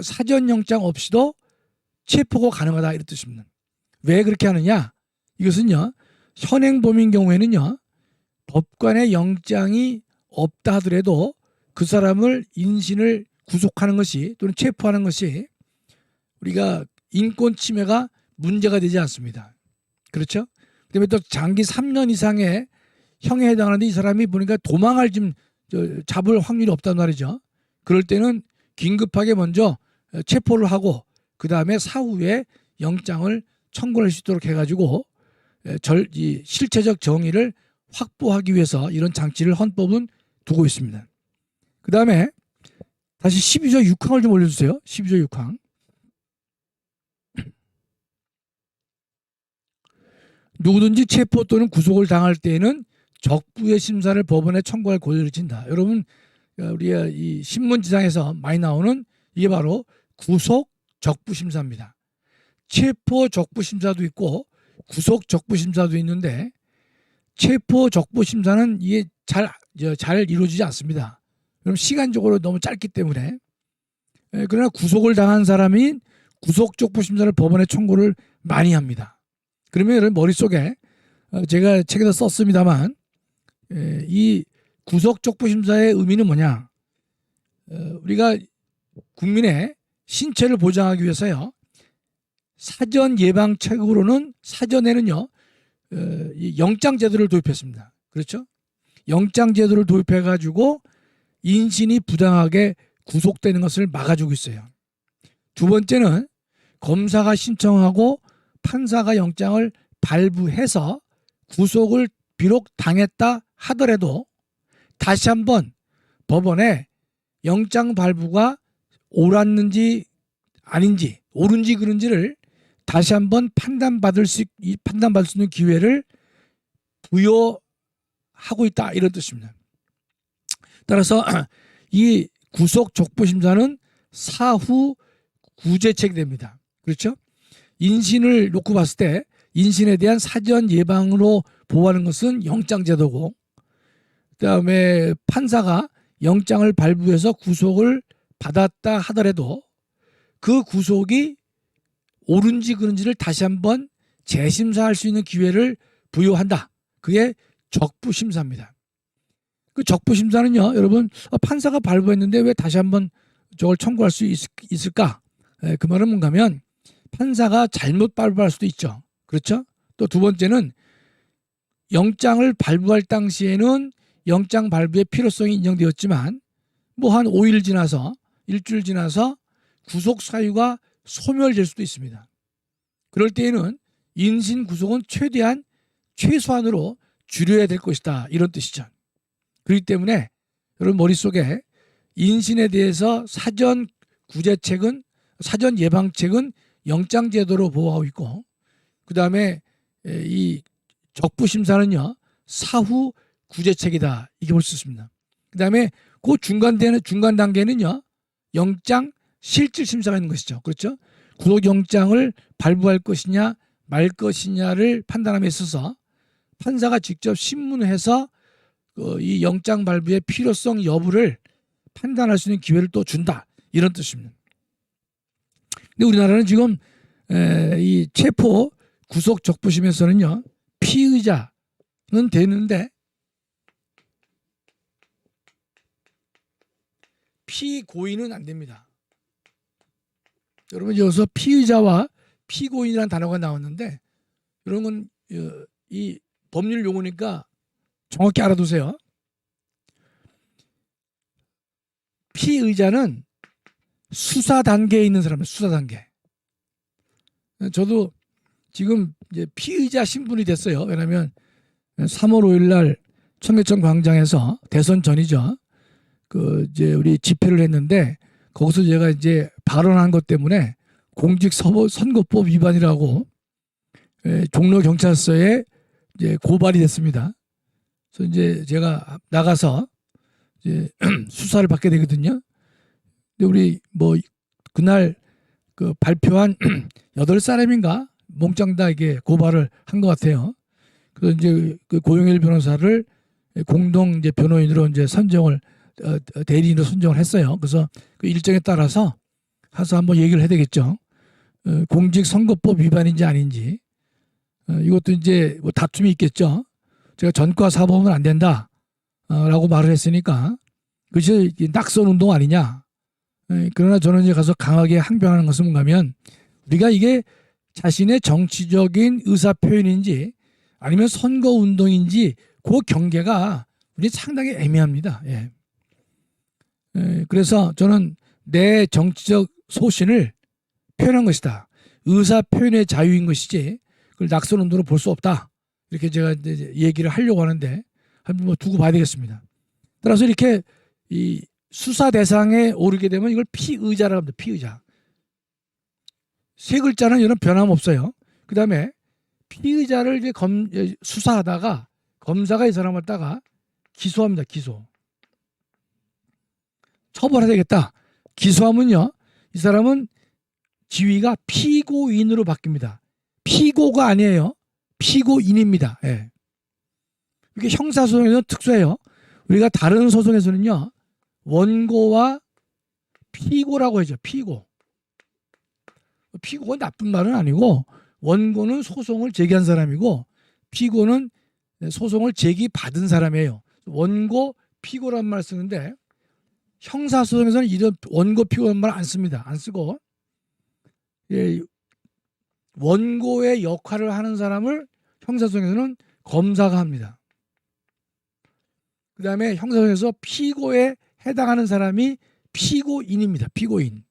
사전 영장 없이도 체포가 가능하다 이런 뜻입니다. 왜 그렇게 하느냐? 이것은요, 현행범인 경우에는요, 법관의 영장이 없다 하더라도 그 사람을 인신을 구속하는 것이 또는 체포하는 것이 우리가 인권 침해가 문제가 되지 않습니다. 그렇죠? 그다음에 또 장기 3년 이상의 형에 해당하는데 이 사람이 보니까 도망을 좀 잡을 확률이 없단 말이죠. 그럴 때는 긴급하게 먼저 체포를 하고 그 다음에 사후에 영장을 청구할 수 있도록 해가지고 이 실체적 정의를 확보하기 위해서 이런 장치를 헌법은 두고 있습니다. 그 다음에 다시 12조 6항을 좀 올려주세요. 12조 6항. 누구든지 체포 또는 구속을 당할 때에는 적부의 심사를 법원에 청구할 권리를 진다. 여러분, 우리가 이 신문지상에서 많이 나오는 이게 바로 구속 적부 심사입니다. 체포 적부 심사도 있고 구속 적부 심사도 있는데 체포 적부 심사는 이게 잘 이루어지지 않습니다. 그럼 시간적으로 너무 짧기 때문에. 그러나 구속을 당한 사람이 구속 적부 심사를 법원에 청구를 많이 합니다. 그러면 여러분 머릿속에 제가 책에다 썼습니다만 이 구속 적부 심사의 의미는 뭐냐? 우리가 국민의 신체를 보장하기 위해서요. 사전 예방책으로는 사전에는요. 이 영장 제도를 도입했습니다. 그렇죠? 영장 제도를 도입해 가지고 인신이 부당하게 구속되는 것을 막아주고 있어요. 두 번째는 검사가 신청하고 판사가 영장을 발부해서 구속을 비록 당했다 하더라도 다시 한번 법원에 영장 발부가 옳았는지 아닌지 옳은지 그른지를 다시 한번 판단받을 수 있는 기회를 부여하고 있다 이런 뜻입니다. 따라서 이 구속 적부 심사는 사후 구제책이 됩니다. 그렇죠? 인신을 놓고 봤을 때 인신에 대한 사전 예방으로 보호하는 것은 영장 제도고 그다음에 판사가 영장을 발부해서 구속을 받았다 하더라도 그 구속이 옳은지 그른지를 다시 한번 재심사할 수 있는 기회를 부여한다. 그게 적부심사입니다. 그 적부심사는요, 여러분, 판사가 발부했는데 왜 다시 한번 저걸 청구할 수 있을까? 그 말은 뭔가 하면 판사가 잘못 발부할 수도 있죠. 그렇죠? 또 두 번째는 영장을 발부할 당시에는 영장 발부의 필요성이 인정되었지만 뭐 한 5일 지나서 일주일 지나서 구속 사유가 소멸될 수도 있습니다. 그럴 때에는 인신 구속은 최소한으로 줄여야 될 것이다. 이런 뜻이죠. 그렇기 때문에 여러분 머릿속에 인신에 대해서 사전 예방책은 영장 제도로 보호하고 있고 그 다음에 이 적부 심사는요 사후 구제책이다 이게 볼 수 있습니다. 그 다음에 그 중간 단계는요 영장 실질 심사가 있는 것이죠. 그렇죠? 구속영장을 발부할 것이냐 말 것이냐를 판단함에 있어서 판사가 직접 신문해서 이 영장 발부의 필요성 여부를 판단할 수 있는 기회를 또 준다 이런 뜻입니다. 근데 우리나라는 지금 이 체포 구속 적부심에서는요 피의자는 되는데 피고인은 안 됩니다. 여러분 여기서 피의자와 피고인이라는 단어가 나왔는데 이런 건 이 법률 용어니까 정확히 알아두세요. 피의자는 수사 단계에 있는 사람이에요. 수사 단계. 저도 지금 이제 피의자 신분이 됐어요. 왜냐하면 3월 5일 날 청계천 광장에서 대선 전이죠. 이제 우리 집회를 했는데 거기서 제가 이제 발언한 것 때문에 공직선거법 위반이라고 종로 경찰서에 이제 고발이 됐습니다. 그래서 이제 제가 나가서 이제 수사를 받게 되거든요. 근데 우리 뭐 그날 그 발표한 8사람인가 몽땅 다 이게 고발을 한 것 같아요. 그래서 이제 그 고영일 변호사를 공동 이제 변호인으로 이제 대리인으로 선정을 했어요. 그래서 그 일정에 따라서 가서 한번 얘기를 해야 되겠죠. 공직선거법 위반인지 아닌지. 이것도 이제 뭐 다툼이 있겠죠. 제가 전과 사범은 안 된다 라고 말을 했으니까 그것이 낙선 운동 아니냐. 그러나 저는 이제 가서 강하게 항변하는 것은 뭔가 하면 우리가 이게 자신의 정치적인 의사 표현인지 아니면 선거 운동인지 그 경계가 우리 상당히 애매합니다. 예. 그래서 저는 내 정치적 소신을 표현한 것이다. 의사 표현의 자유인 것이지 그걸 낙선 운동으로 볼 수 없다. 이렇게 제가 이제 얘기를 하려고 하는데 한번 뭐 두고 봐야 되겠습니다. 따라서 이렇게 이 수사 대상에 오르게 되면 이걸 피의자라고 합니다. 피의자. 세 글자는 이런 변함없어요. 그 다음에 피의자를 이제 수사하다가 검사가 이 사람을 갖다가 기소합니다. 기소. 처벌해야 되겠다. 기소하면요. 이 사람은 지위가 피고인으로 바뀝니다. 피고가 아니에요. 피고인입니다. 예. 이게 형사소송에서는 특수해요. 우리가 다른 소송에서는요. 원고와 피고라고 하죠. 피고. 피고가 나쁜 말은 아니고 원고는 소송을 제기한 사람이고 피고는 소송을 제기받은 사람이에요. 원고, 피고란 말을 쓰는데 형사소송에서는 이런 원고, 피고란 말 안 씁니다. 안 쓰고 원고의 역할을 하는 사람을 형사소송에서는 검사가 합니다. 그 다음에 형사소송에서 피고에 해당하는 사람이 피고인입니다. 피고인.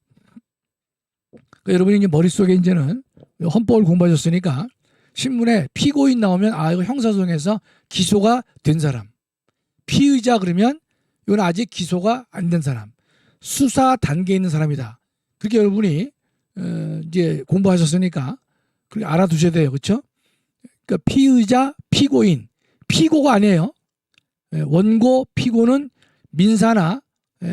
그러니까 여러분이 이제 머릿속에 이제는 헌법을 공부하셨으니까 신문에 피고인 나오면 아 이거 형사소송에서 기소가 된 사람. 피의자 그러면 이건 아직 기소가 안 된 사람. 수사 단계에 있는 사람이다. 그렇게 여러분이 이제 공부하셨으니까 그렇게 알아두셔야 돼요. 그렇죠? 그러니까 피의자, 피고인. 피고가 아니에요. 원고, 피고는 민사나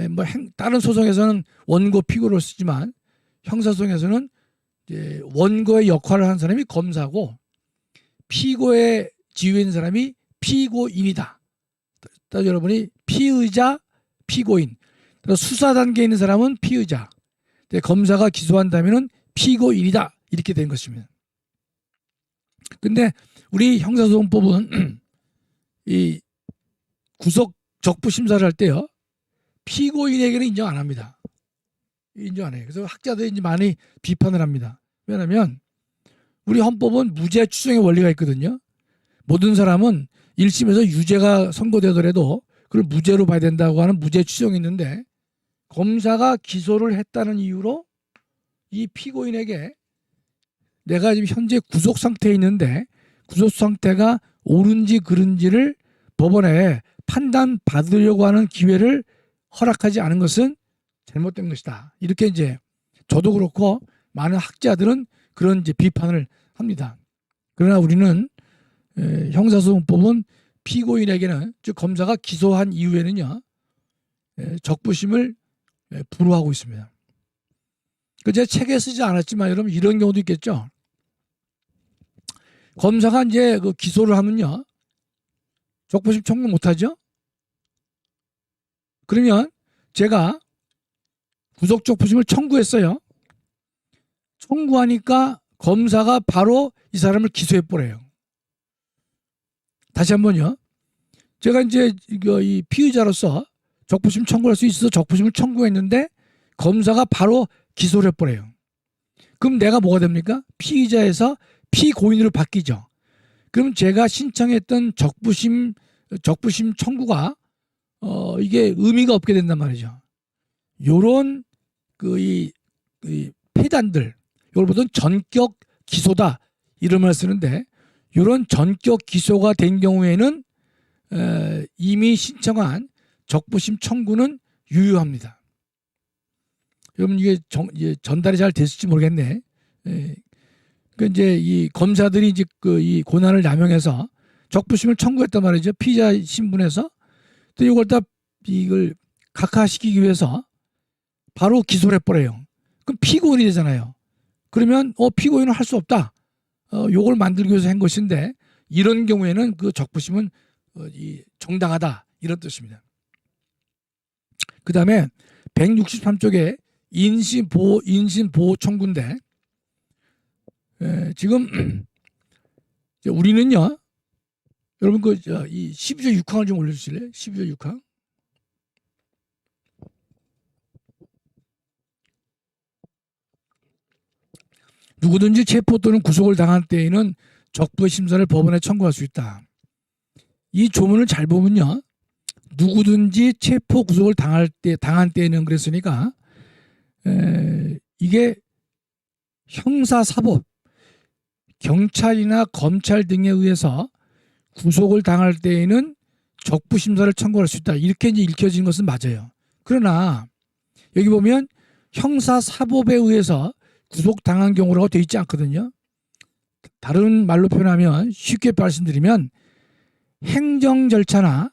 뭐 다른 소송에서는 원고, 피고를 쓰지만 형사소송에서는 이제 원고의 역할을 하는 사람이 검사고 피고의 지위에 있는 사람이 피고인이다. 따라서 여러분이 피의자, 피고인. 수사 단계에 있는 사람은 피의자. 검사가 기소한다면 피고인이다. 이렇게 된 것입니다. 근데 우리 형사소송법은 이 구속 적부 심사를 할 때요. 피고인에게는 인정 안 합니다. 인정 안 해요. 그래서 학자들이 이제 많이 비판을 합니다. 왜냐하면 우리 헌법은 무죄 추정의 원리가 있거든요. 모든 사람은 1심에서 유죄가 선고되더라도 그걸 무죄로 봐야 된다고 하는 무죄 추정이 있는데 검사가 기소를 했다는 이유로 이 피고인에게 내가 지금 현재 구속 상태에 있는데 구속 상태가 옳은지 그른지를 법원에 판단받으려고 하는 기회를 허락하지 않은 것은 잘못된 것이다. 이렇게 이제 저도 그렇고 많은 학자들은 그런 이제 비판을 합니다. 그러나 우리는 형사소송법은 피고인에게는 즉 검사가 기소한 이후에는요 적부심을 불허하고 있습니다. 제가 책에 쓰지 않았지만 여러분 이런 경우도 있겠죠. 검사가 이제 그 기소를 하면요 적부심 청구 못하죠. 그러면 제가 구속 적부심을 청구했어요. 청구하니까 검사가 바로 이 사람을 기소해 버려요. 다시 한번요. 제가 이제 이 피의자로서 적부심 청구할 수 있어서 적부심을 청구했는데 검사가 바로 기소를 해버려요. 그럼 내가 뭐가 됩니까? 피의자에서 피고인으로 바뀌죠. 그럼 제가 신청했던 적부심 청구가 이게 의미가 없게 된단 말이죠. 요런 이 폐단들, 이걸 보통 전격 기소다 이런 말을 쓰는데 이런 전격 기소가 된 경우에는 이미 신청한 적부심 청구는 유효합니다. 여러분 이게 전달이 잘 됐을지 모르겠네. 그 이제 이 검사들이 이제 이 권한을 남용해서 적부심을 청구했단 말이죠. 피의자 신분에서 또 이걸 각하시키기 위해서 바로 기소를 해버려요. 그럼 피고인이 되잖아요. 그러면 피고인은 할 수 없다. 요걸 만들기 위해서 한 것인데 이런 경우에는 그 적부심은 정당하다 이런 뜻입니다. 그 다음에 163쪽에 인신보호 청구인데 지금 우리는요. 여러분 이 12조 6항을 좀 올려주실래요? 12조 6항. 누구든지 체포 또는 구속을 당한 때에는 적부의 심사를 법원에 청구할 수 있다. 이 조문을 잘 보면요. 누구든지 체포 구속을 당한 때에는 그랬으니까 이게 형사사법, 경찰이나 검찰 등에 의해서 구속을 당할 때에는 적부심사를 청구할 수 있다. 이렇게 이제 읽혀진 것은 맞아요. 그러나 여기 보면 형사사법에 의해서 구속당한 경우라고 되어 있지 않거든요. 다른 말로 표현하면 쉽게 말씀드리면 행정 절차나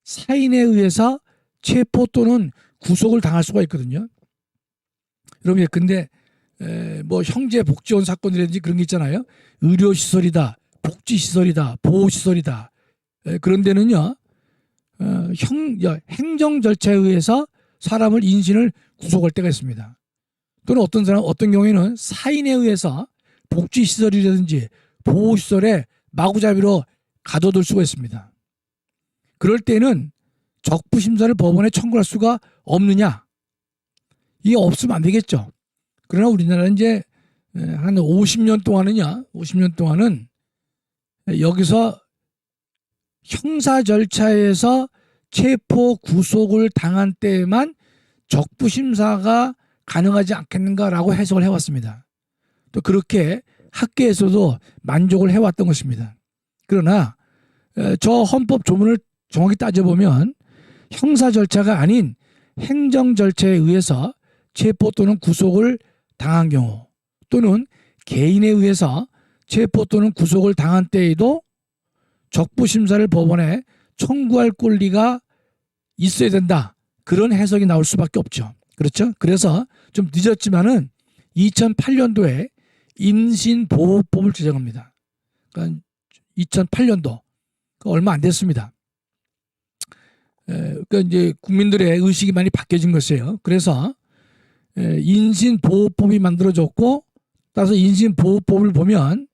사인에 의해서 체포 또는 구속을 당할 수가 있거든요. 여러분 근데 뭐 형제 복지원 사건이라든지 그런 게 있잖아요. 의료시설이다, 복지시설이다, 보호시설이다. 그런 데는요. 행정 절차에 의해서 사람을 인신을 구속할 때가 있습니다. 또는 어떤 경우에는 사인에 의해서 복지시설이라든지 보호시설에 마구잡이로 가둬둘 수가 있습니다. 그럴 때는 적부심사를 법원에 청구할 수가 없느냐? 이게 없으면 안 되겠죠. 그러나 우리나라는 이제 한 50년 동안은 여기서 형사 절차에서 체포 구속을 당한 때에만 적부심사가 가능하지 않겠는가라고 해석을 해왔습니다. 또 그렇게 학계에서도 만족을 해왔던 것입니다. 그러나 저 헌법 조문을 정확히 따져보면 형사 절차가 아닌 행정 절차에 의해서 체포 또는 구속을 당한 경우 또는 개인에 의해서 체포 또는 구속을 당한 때에도 적부심사를 법원에 청구할 권리가 있어야 된다. 그런 해석이 나올 수밖에 없죠. 그렇죠? 그래서 좀 늦었지만은 2008년도에 인신보호법을 제정합니다. 그러니까 2008년도 얼마 안 됐습니다. 그러니까 이제 국민들의 의식이 많이 바뀌어진 것이에요. 그래서 인신보호법이 만들어졌고, 따라서 인신보호법을 보면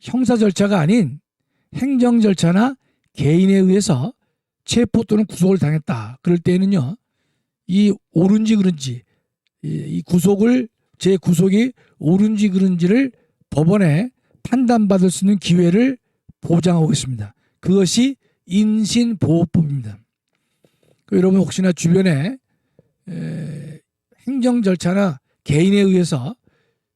형사 절차가 아닌 행정 절차나 개인에 의해서 체포 또는 구속을 당했다. 그럴 때는요, 이 옳은지 그른지, 이 제 구속이 옳은지 그른지를 법원에 판단받을 수 있는 기회를 보장하고 있습니다. 그것이 인신보호법입니다. 여러분 혹시나 주변에 행정 절차나 개인에 의해서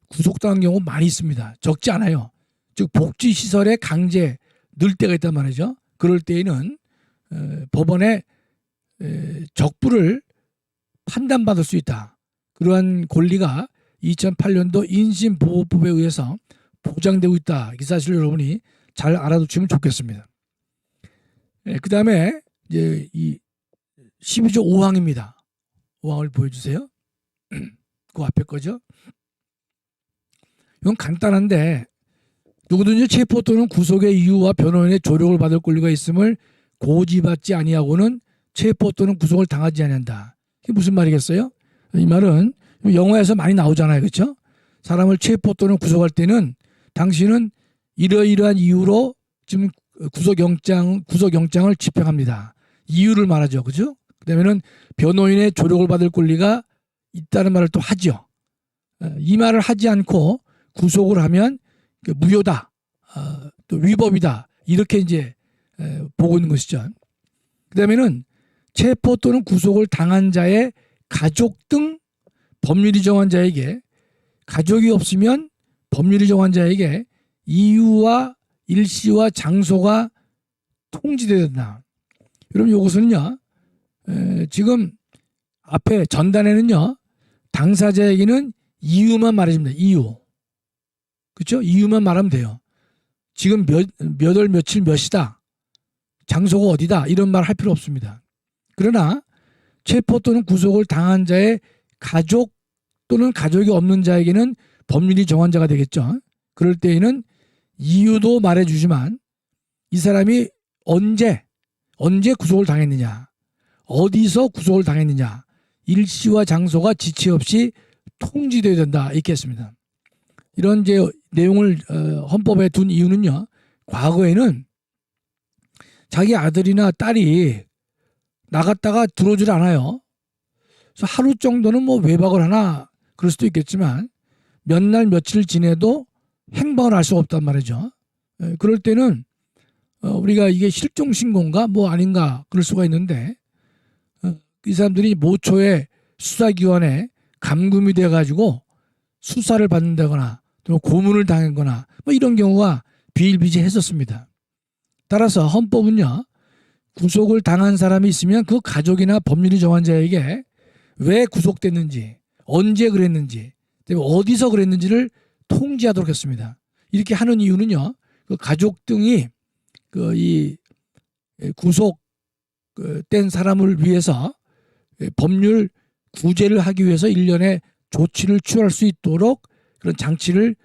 구속당한 경우 많이 있습니다. 적지 않아요. 즉 복지시설에 강제 넣을 때가 있단 말이죠. 그럴 때에는 법원에 적부를 판단받을 수 있다. 그러한 권리가 2008년도 인신보호법에 의해서 보장되고 있다. 이 사실을 여러분이 잘 알아두시면 좋겠습니다. 그 다음에 이제 이 12조 5항입니다. 5항을 보여주세요. 그 앞에 거죠. 이건 간단한데 누구든지 체포 또는 구속의 이유와 변호인의 조력을 받을 권리가 있음을 고지받지 아니하고는 체포 또는 구속을 당하지 않는다. 이게 무슨 말이겠어요? 이 말은 영화에서 많이 나오잖아요. 그렇죠? 사람을 체포 또는 구속할 때는 당신은 이러이러한 이유로 지금 구속영장을 집행합니다. 이유를 말하죠. 그죠? 그 다음에는 변호인의 조력을 받을 권리가 있다는 말을 또 하죠. 이 말을 하지 않고 구속을 하면 무효다. 또 위법이다. 이렇게 이제 보고 있는 것이죠. 그 다음에는 체포 또는 구속을 당한 자의 가족 등 법률이 정한 자에게, 가족이 없으면 법률이 정한 자에게 이유와 일시와 장소가 통지되어야 된다. 여러분 이것은요, 지금 앞에 전단에는요, 당사자에게는 이유만 말해줍니다. 이유. 그렇죠? 이유만 말하면 돼요. 지금 몇 월 며칠 몇 시다. 장소가 어디다. 이런 말 할 필요 없습니다. 그러나 체포 또는 구속을 당한 자의 가족 또는 가족이 없는 자에게는 법률이 정한 자가 되겠죠. 그럴 때에는 이유도 말해주지만 이 사람이 언제 구속을 당했느냐, 어디서 구속을 당했느냐, 일시와 장소가 지체 없이 통지되어야 된다 이렇게 했습니다. 이런 이제 내용을 헌법에 둔 이유는요. 과거에는 자기 아들이나 딸이 나갔다가 들어오질 않아요. 그래서 하루 정도는 뭐 외박을 하나 그럴 수도 있겠지만 몇 날 며칠 지내도 행방을 알 수가 없단 말이죠. 그럴 때는 우리가 이게 실종 신고인가 뭐 아닌가 그럴 수가 있는데 이 사람들이 모초의 수사기관에 감금이 돼가지고 수사를 받는다거나 또 고문을 당하거나 뭐 이런 경우가 비일비재했었습니다. 따라서 헌법은요. 구속을 당한 사람이 있으면 그 가족이나 법률이 정한 자에게 왜 구속됐는지 언제 그랬는지 어디서 그랬는지를 통지하도록 했습니다. 이렇게 하는 이유는요. 그 가족 등이 이 구속된 사람을 위해서 법률 구제를 하기 위해서 일련의 조치를 취할 수 있도록 그런 장치를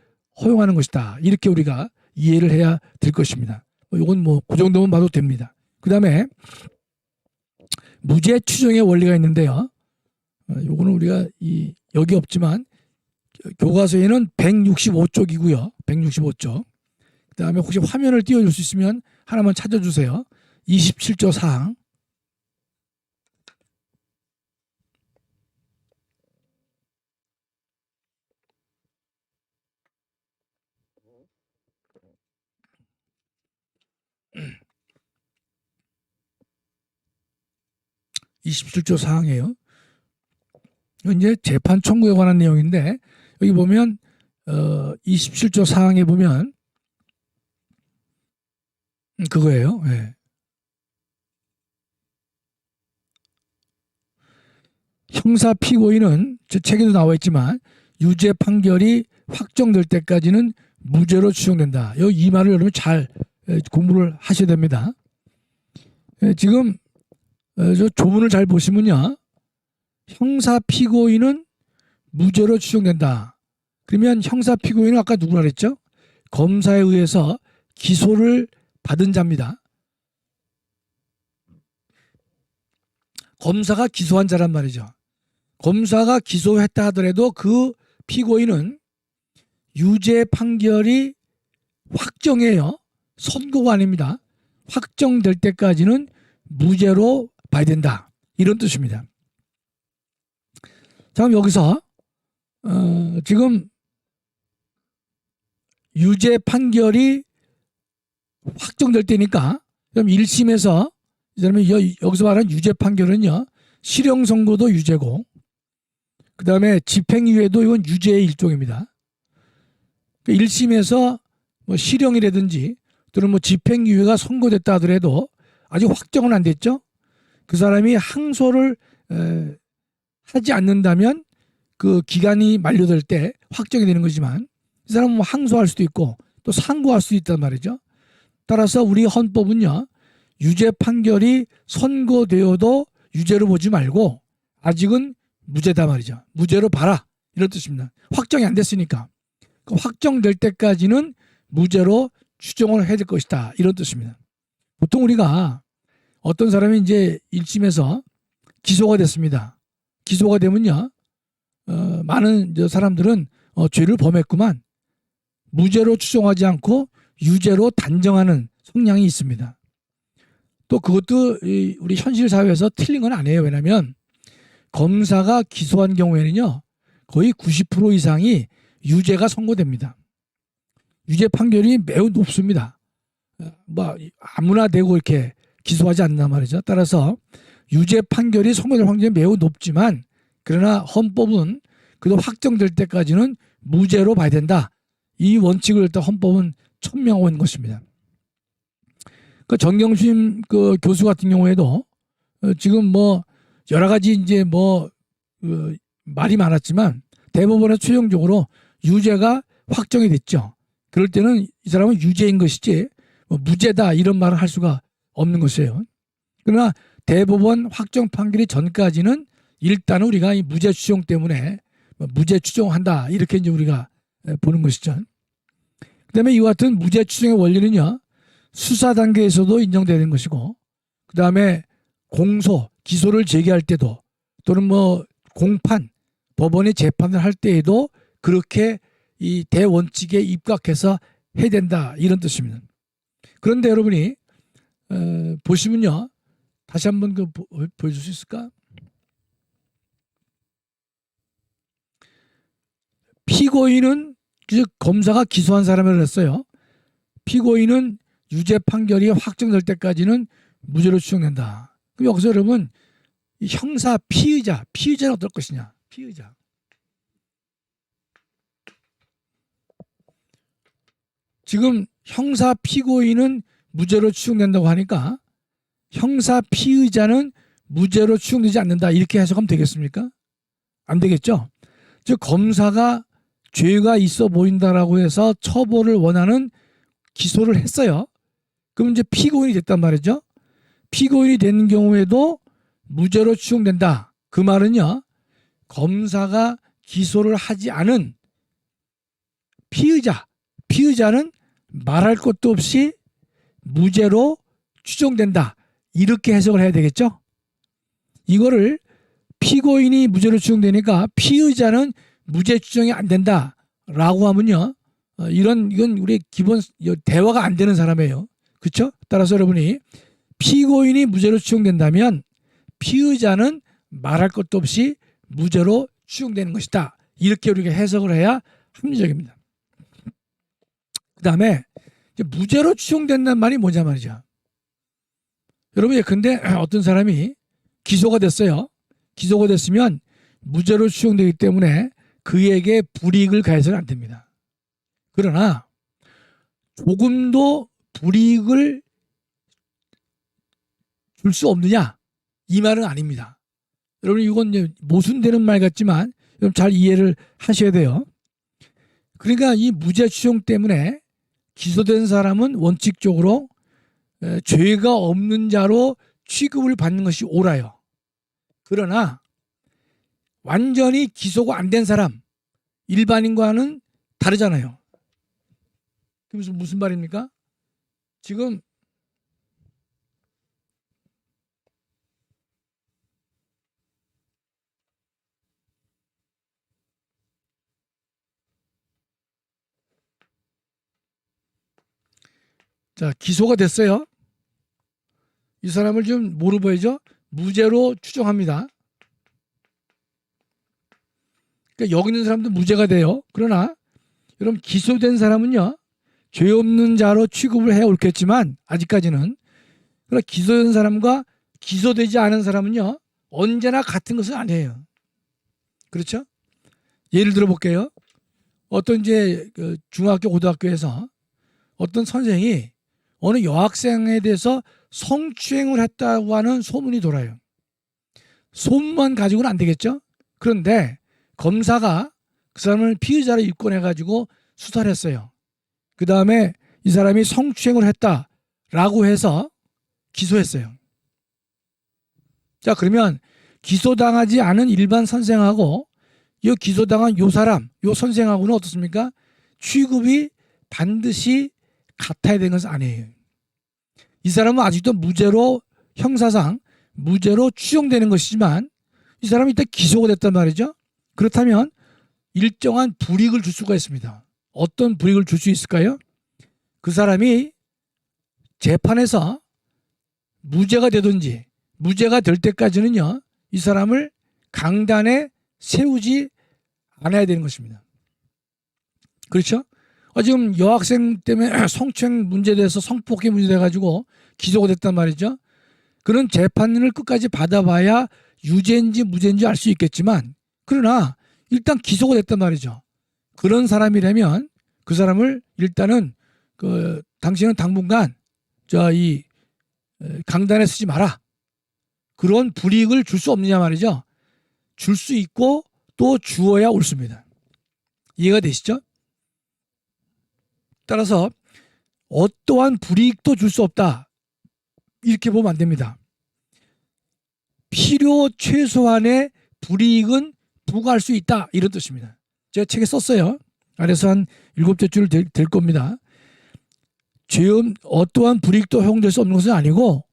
허용하는 것이다. 이렇게 우리가 이해를 해야 될 것입니다. 이건 뭐 그 정도면 봐도 됩니다. 그 다음에 무죄 추정의 원리가 있는데요. 요거는 우리가 여기 없지만 교과서에는 165쪽이고요. 165쪽. 그 다음에 혹시 화면을 띄워줄 수 있으면 하나만 찾아주세요. 27조 사항. (27조) 사항이에요. 이건 이제 재판 청구에 관한 내용인데 여기 보면 27조 사항에 보면 그거예요. 네. 형사 피고인은 책에도 나와 있지만 유죄 판결이 확정될 때까지는 무죄로 추정된다. 이 말을 여러분 잘 공부를 하셔야 됩니다. 지금 저 조문을 잘 보시면요. 형사 피고인은 무죄로 추정된다. 그러면 형사 피고인은 아까 누구라 그랬죠? 검사에 의해서 기소를 받은 자입니다. 검사가 기소한 자란 말이죠. 검사가 기소했다 하더라도 그 피고인은 유죄 판결이 확정해요. 선고가 아닙니다. 확정될 때까지는 무죄로 봐야 된다. 이런 뜻입니다. 자, 그럼 여기서 지금 유죄 판결이 확정될 때니까 그럼 1심에서 여기서 말하는 유죄 판결은요. 실형 선고도 유죄고 그 다음에 집행유예도 이건 유죄의 일종입니다. 1심에서 뭐 실형이라든지 또는 뭐 집행유예가 선고됐다 하더라도 아직 확정은 안 됐죠. 그 사람이 항소를 하지 않는다면 그 기간이 만료될 때 확정이 되는 거지만 이 사람은 뭐 항소할 수도 있고 또 상고할 수도 있단 말이죠. 따라서 우리 헌법은요. 유죄 판결이 선고되어도 유죄로 보지 말고 아직은 무죄다 말이죠. 무죄로 봐라 이런 뜻입니다. 확정이 안 됐으니까 그 확정될 때까지는 무죄로 추정을 해야 될 것이다 이런 뜻입니다. 보통 우리가 어떤 사람이 이제 1심에서 기소가 됐습니다. 기소가 되면요. 많은 사람들은 죄를 범했구만 무죄로 추정하지 않고 유죄로 단정하는 성향이 있습니다. 또 그것도 우리 현실 사회에서 틀린 건 아니에요. 왜냐하면 검사가 기소한 경우에는요. 거의 90% 이상이 유죄가 선고됩니다. 유죄 판결이 매우 높습니다. 뭐 아무나 되고 이렇게 기소하지 않는단 말이죠. 따라서 유죄 판결이 선고될 확률이 매우 높지만 그러나 헌법은 그래도 확정될 때까지는 무죄로 봐야 된다. 이 원칙을 일단 헌법은 천명하고 있는 것입니다. 그 정경심 그 교수 같은 경우에도 지금 뭐 여러 가지 이제 뭐 말이 많았지만 대법원에서 최종적으로 유죄가 확정이 됐죠. 그럴 때는 이 사람은 유죄인 것이지 뭐 무죄다 이런 말을 할 수가 없는 것이에요. 그러나 대법원 확정 판결이 전까지는 일단 우리가 이 무죄 추정 때문에 무죄 추정한다 이렇게 이제 우리가 보는 것이죠. 그다음에 이와 같은 무죄 추정의 원리는요. 수사 단계에서도 인정되는 것이고 그다음에 공소, 기소를 제기할 때도 또는 뭐 공판, 법원이 재판을 할 때에도 그렇게 이 대원칙에 입각해서 해야 된다 이런 뜻입니다. 그런데 여러분이 보시면요, 다시 한번 보여줄 수 있을까? 피고인은 즉 검사가 기소한 사람을 했어요. 피고인은 유죄 판결이 확정될 때까지는 무죄로 추정된다. 그럼 여기서 여러분 형사 피의자는 어떨 것이냐? 피의자. 지금 형사 피고인은 무죄로 추정된다고 하니까 형사 피의자는 무죄로 추정되지 않는다 이렇게 해석하면 되겠습니까? 안 되겠죠? 즉 검사가 죄가 있어 보인다라고 해서 처벌을 원하는 기소를 했어요. 그럼 이제 피고인이 됐단 말이죠. 피고인이 된 경우에도 무죄로 추정된다. 그 말은요, 검사가 기소를 하지 않은 피의자는 말할 것도 없이 무죄로 추정된다. 이렇게 해석을 해야 되겠죠. 이거를 피고인이 무죄로 추정되니까 피의자는 무죄 추정이 안 된다라고 하면요, 이건 우리 기본 대화가 안 되는 사람이에요. 그렇죠? 따라서 여러분이 피고인이 무죄로 추정된다면 피의자는 말할 것도 없이 무죄로 추정되는 것이다. 이렇게 우리가 해석을 해야 합리적입니다. 그 다음에 무죄로 추정된다는 말이 뭐냐 말이죠. 여러분 예컨대 어떤 사람이 기소가 됐어요. 기소가 됐으면 무죄로 추정되기 때문에 그에게 불이익을 가해서는 안 됩니다. 그러나 조금도 불이익을 줄 수 없느냐? 이 말은 아닙니다. 여러분 이건 이제 모순되는 말 같지만 여러분 잘 이해를 하셔야 돼요. 그러니까 이 무죄 추정 때문에 기소된 사람은 원칙적으로 죄가 없는 자로 취급을 받는 것이 옳아요. 그러나 완전히 기소가 안 된 사람, 일반인과는 다르잖아요. 그래서 무슨 말입니까? 지금 자, 기소가 됐어요. 이 사람을 좀 뭐로 보여죠? 무죄로 추정합니다. 그러니까 여기 있는 사람도 무죄가 돼요. 그러나 여러분 기소된 사람은요, 죄 없는 자로 취급을 해 옳겠지만 아직까지는, 그러나 기소된 사람과 기소되지 않은 사람은요 언제나 같은 것은 아니에요. 그렇죠? 예를 들어 볼게요. 어떤 이제 중학교 고등학교에서 어떤 선생이 어느 여학생에 대해서 성추행을 했다고 하는 소문이 돌아요. 소문만 가지고는 안 되겠죠? 그런데 검사가 그 사람을 피의자로 입건해가지고 수사를 했어요. 그 다음에 이 사람이 성추행을 했다라고 해서 기소했어요. 자, 그러면 기소당하지 않은 일반 선생하고 이 기소당한 요 사람, 요 선생하고는 어떻습니까? 취급이 반드시 같아야 되는 것은 아니에요. 이 사람은 아직도 무죄로, 형사상 무죄로 추정되는 것이지만 이 사람이 일단 기소가 됐단 말이죠. 그렇다면 일정한 불이익을 줄 수가 있습니다. 어떤 불이익을 줄 수 있을까요? 그 사람이 재판에서 무죄가 되든지 무죄가 될 때까지는요, 이 사람을 강단에 세우지 않아야 되는 것입니다. 그렇죠? 지금 여학생 때문에 성추행 문제돼서 성폭행 문제돼가지고 기소가 됐단 말이죠. 그런 재판을 끝까지 받아봐야 유죄인지 무죄인지 알 수 있겠지만, 그러나 일단 기소가 됐단 말이죠. 그런 사람이라면 그 사람을 일단은 당신은 당분간 이 강단에 서지 마라. 그런 불이익을 줄 수 없느냐 말이죠. 줄 수 있고 또 주어야 옳습니다. 이해가 되시죠? 따라서 어떠한 불이익도 줄 수 없다. 이렇게 보면 안 됩니다. 필요 최소한의 불이익은 부과할 수 있다. 이런 뜻입니다. 제가 책에 썼어요. 아래서 한 7째 줄 될 겁니다. 어떠한 불이익도 허용될 수 없는 것은 아니고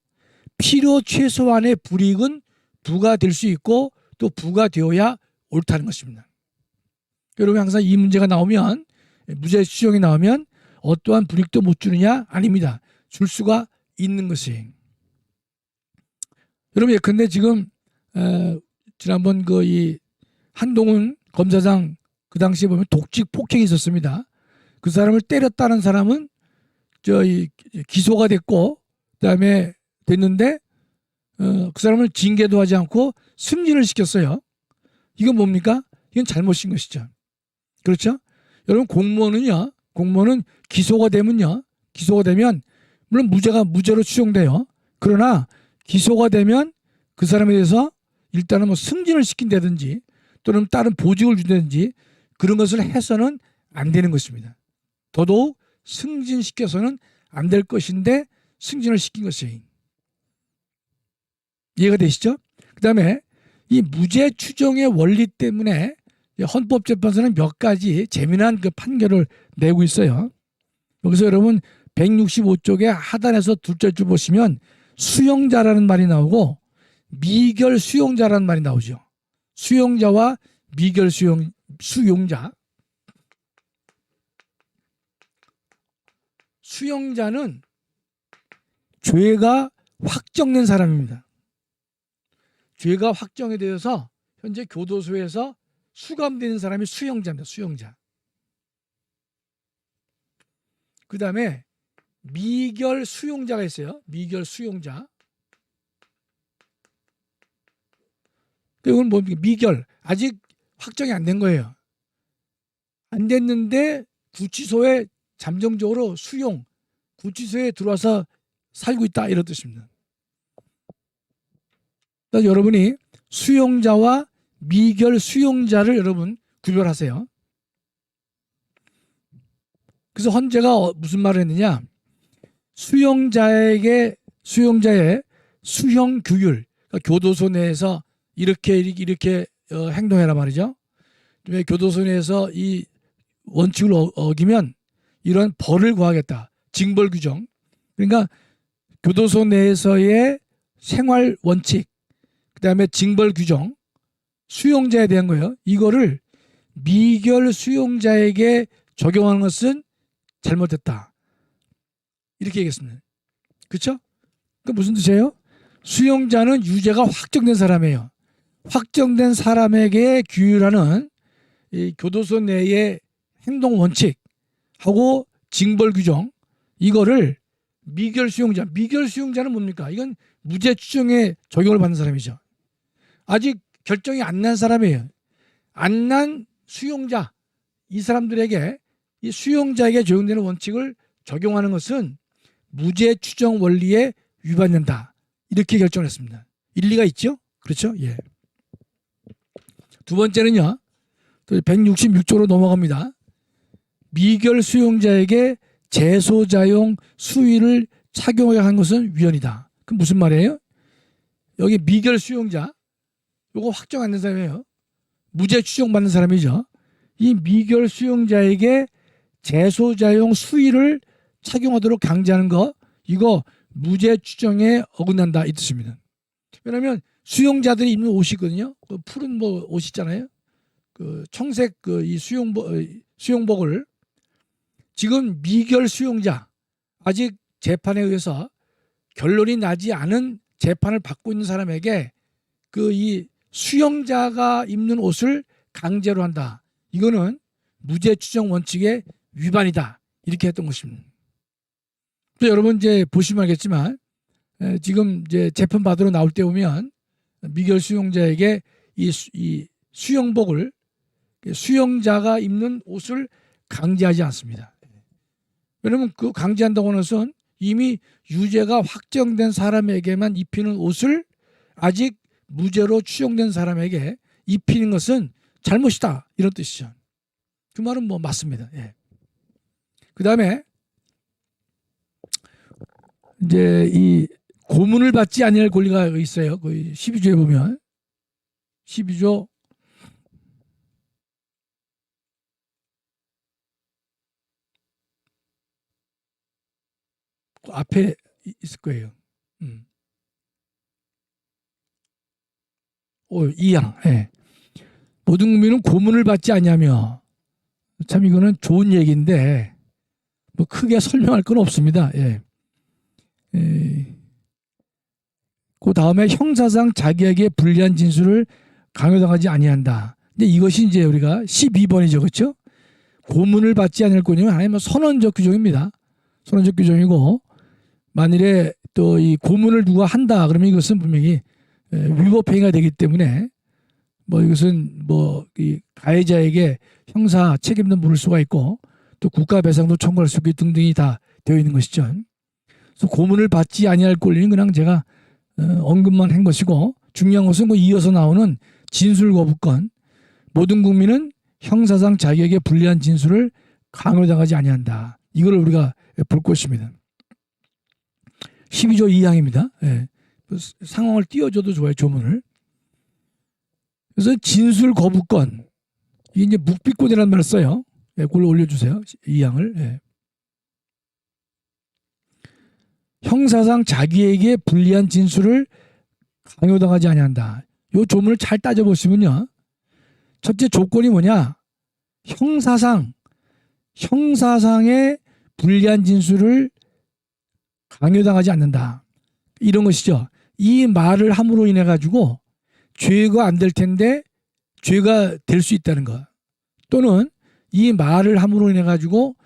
필요 최소한의 불이익은 부과될 수 있고 또 부과되어야 옳다는 것입니다. 여러분 항상 이 문제가 나오면 무죄 추정이 나오면 어떠한 불이익도 못 주느냐? 아닙니다. 줄 수가 있는 것이. 여러분 예컨대 지금 지난번 그 이 한동훈 검사장 그 당시에 보면 독직 폭행이 있었습니다. 그 사람을 때렸다는 사람은 기소가 됐고 그다음에 됐는데 그 사람을 징계도 하지 않고 승진을 시켰어요. 이건 뭡니까? 이건 잘못인 것이죠. 그렇죠? 여러분 공무원은 기소가 되면 물론 무죄로 추정돼요. 그러나 기소가 되면 그 사람에 대해서 일단은 뭐 승진을 시킨다든지 또는 다른 보직을 준다든지 그런 것을 해서는 안 되는 것입니다. 더더욱 승진시켜서는 안 될 것인데 승진을 시킨 것이. 이해가 되시죠? 그 다음에 이 무죄 추정의 원리 때문에 헌법재판소는 몇 가지 재미난 그 판결을 내고 있어요. 여기서 여러분 165쪽의 하단에서 둘째 줄 보시면 수용자라는 말이 나오고 미결 수용자라는 말이 나오죠. 수용자와 미결 수용자. 수용자는 죄가 확정된 사람입니다. 죄가 확정이 되어서 현재 교도소에서 수감되는 사람이 수용자입니다. 수용자. 그 다음에 미결 수용자가 있어요. 미결 수용자. 이건 뭡니까? 미결. 아직 확정이 안 된 거예요. 안 됐는데 구치소에 잠정적으로 구치소에 들어와서 살고 있다 이런 뜻입니다. 그래서 여러분이 수용자와 미결 수용자를 여러분 구별하세요. 그래서 헌재가 무슨 말을 했느냐? 수용자의 수형 규율, 그러니까 교도소 내에서 이렇게 행동해라 말이죠. 왜 교도소 내에서 이 원칙을 어기면 이런 벌을 구하겠다. 징벌 규정. 그러니까 교도소 내에서의 생활 원칙, 그다음에 징벌 규정, 수용자에 대한 거예요. 이거를 미결 수용자에게 적용하는 것은 잘못됐다. 이렇게 얘기했습니다. 그렇죠? 그 무슨 뜻이에요? 수용자는 유죄가 확정된 사람이에요. 확정된 사람에게 규율하는 이 교도소 내의 행동 원칙하고 징벌 규정, 이거를 미결 수용자는 뭡니까? 이건 무죄 추정에 적용을 받는 사람이죠. 아직 결정이 안 난 사람이에요. 안 난 수용자, 이 사람들에게 이 수용자에게 적용되는 원칙을 적용하는 것은 무죄 추정 원리에 위반된다. 이렇게 결정을 했습니다. 일리가 있죠? 그렇죠? 예. 두 번째는요. 또 166조로 넘어갑니다. 미결 수용자에게 재소자용 수의를 착용하게 한 것은 위헌이다. 그럼 무슨 말이에요? 여기 미결 수용자, 요거 확정 안 된 사람이에요. 무죄 추정받는 사람이죠. 이 미결 수용자에게 재소자용 수의를 착용하도록 강제하는 거, 이거 무죄 추정에 어긋난다 이 뜻입니다. 왜냐하면 수용자들이 입는 옷이 있거든요. 그 푸른 뭐 옷 있잖아요. 그 청색 그 이 수용복을 지금 미결 수용자, 아직 재판에 의해서 결론이 나지 않은 재판을 받고 있는 사람에게 그 이 수용자가 입는 옷을 강제로 한다. 이거는 무죄 추정 원칙의 위반이다. 이렇게 했던 것입니다. 또 여러분 이제 보시면 알겠지만 지금 이제 재판 받으러 나올 때 보면 미결 수용자에게 이 수용복을 수용자가 입는 옷을 강제하지 않습니다. 왜냐하면 그 강제한다고 하는 것은 이미 유죄가 확정된 사람에게만 입히는 옷을 아직 무죄로 추정된 사람에게 입히는 것은 잘못이다 이런 뜻이죠. 그 말은 뭐 맞습니다. 예. 그 다음에 이제 이 고문을 받지 아니할 권리가 있어요. 그 12조에 보면 12조 그 앞에 있을 거예요. 2항. 예. 모든 국민은 고문을 받지 아니하며. 참 이거는 좋은 얘기인데 뭐 크게 설명할 건 없습니다. 예. 그 다음에 형사상 자기에게 불리한 진술을 강요당하지 아니한다. 근데 이것이 이제 우리가 12번이죠. 그렇죠? 고문을 받지 않을 거냐면 하나님 선언적 규정입니다. 선언적 규정이고 만일에 또 이 고문을 누가 한다 그러면 이것은 분명히 위법행위가 되기 때문에 뭐 이것은 뭐 이 가해자에게 형사 책임도 물을 수가 있고 또 국가 배상도 청구할 수 있고 등등이 다 되어 있는 것이죠. 그래서 고문을 받지 아니할 권리는 그냥 제가 언급만 한 것이고 중요한 것은 그 이어서 나오는 진술 거부권. 모든 국민은 형사상 자기에게 불리한 진술을 강요당하지 아니한다. 이걸 우리가 볼 것입니다. 12조 2항입니다. 예. 상황을 띄워줘도 좋아요. 조문을. 그래서 진술 거부권. 이게 이제 묵비권이라는 말을 써요. 예, 그걸 올려주세요. 2항을. 예. 형사상 자기에게 불리한 진술을 강요당하지 아니한다. 이 조문을 잘 따져보시면요. 첫째 조건이 뭐냐? 형사상의 불리한 진술을 강요당하지 않는다. 이런 것이죠. 이 말을 함으로 인해 가지고 죄가 안 될 텐데 죄가 될 수 있다는 것. 또는 이 말을 함으로 인해 가지고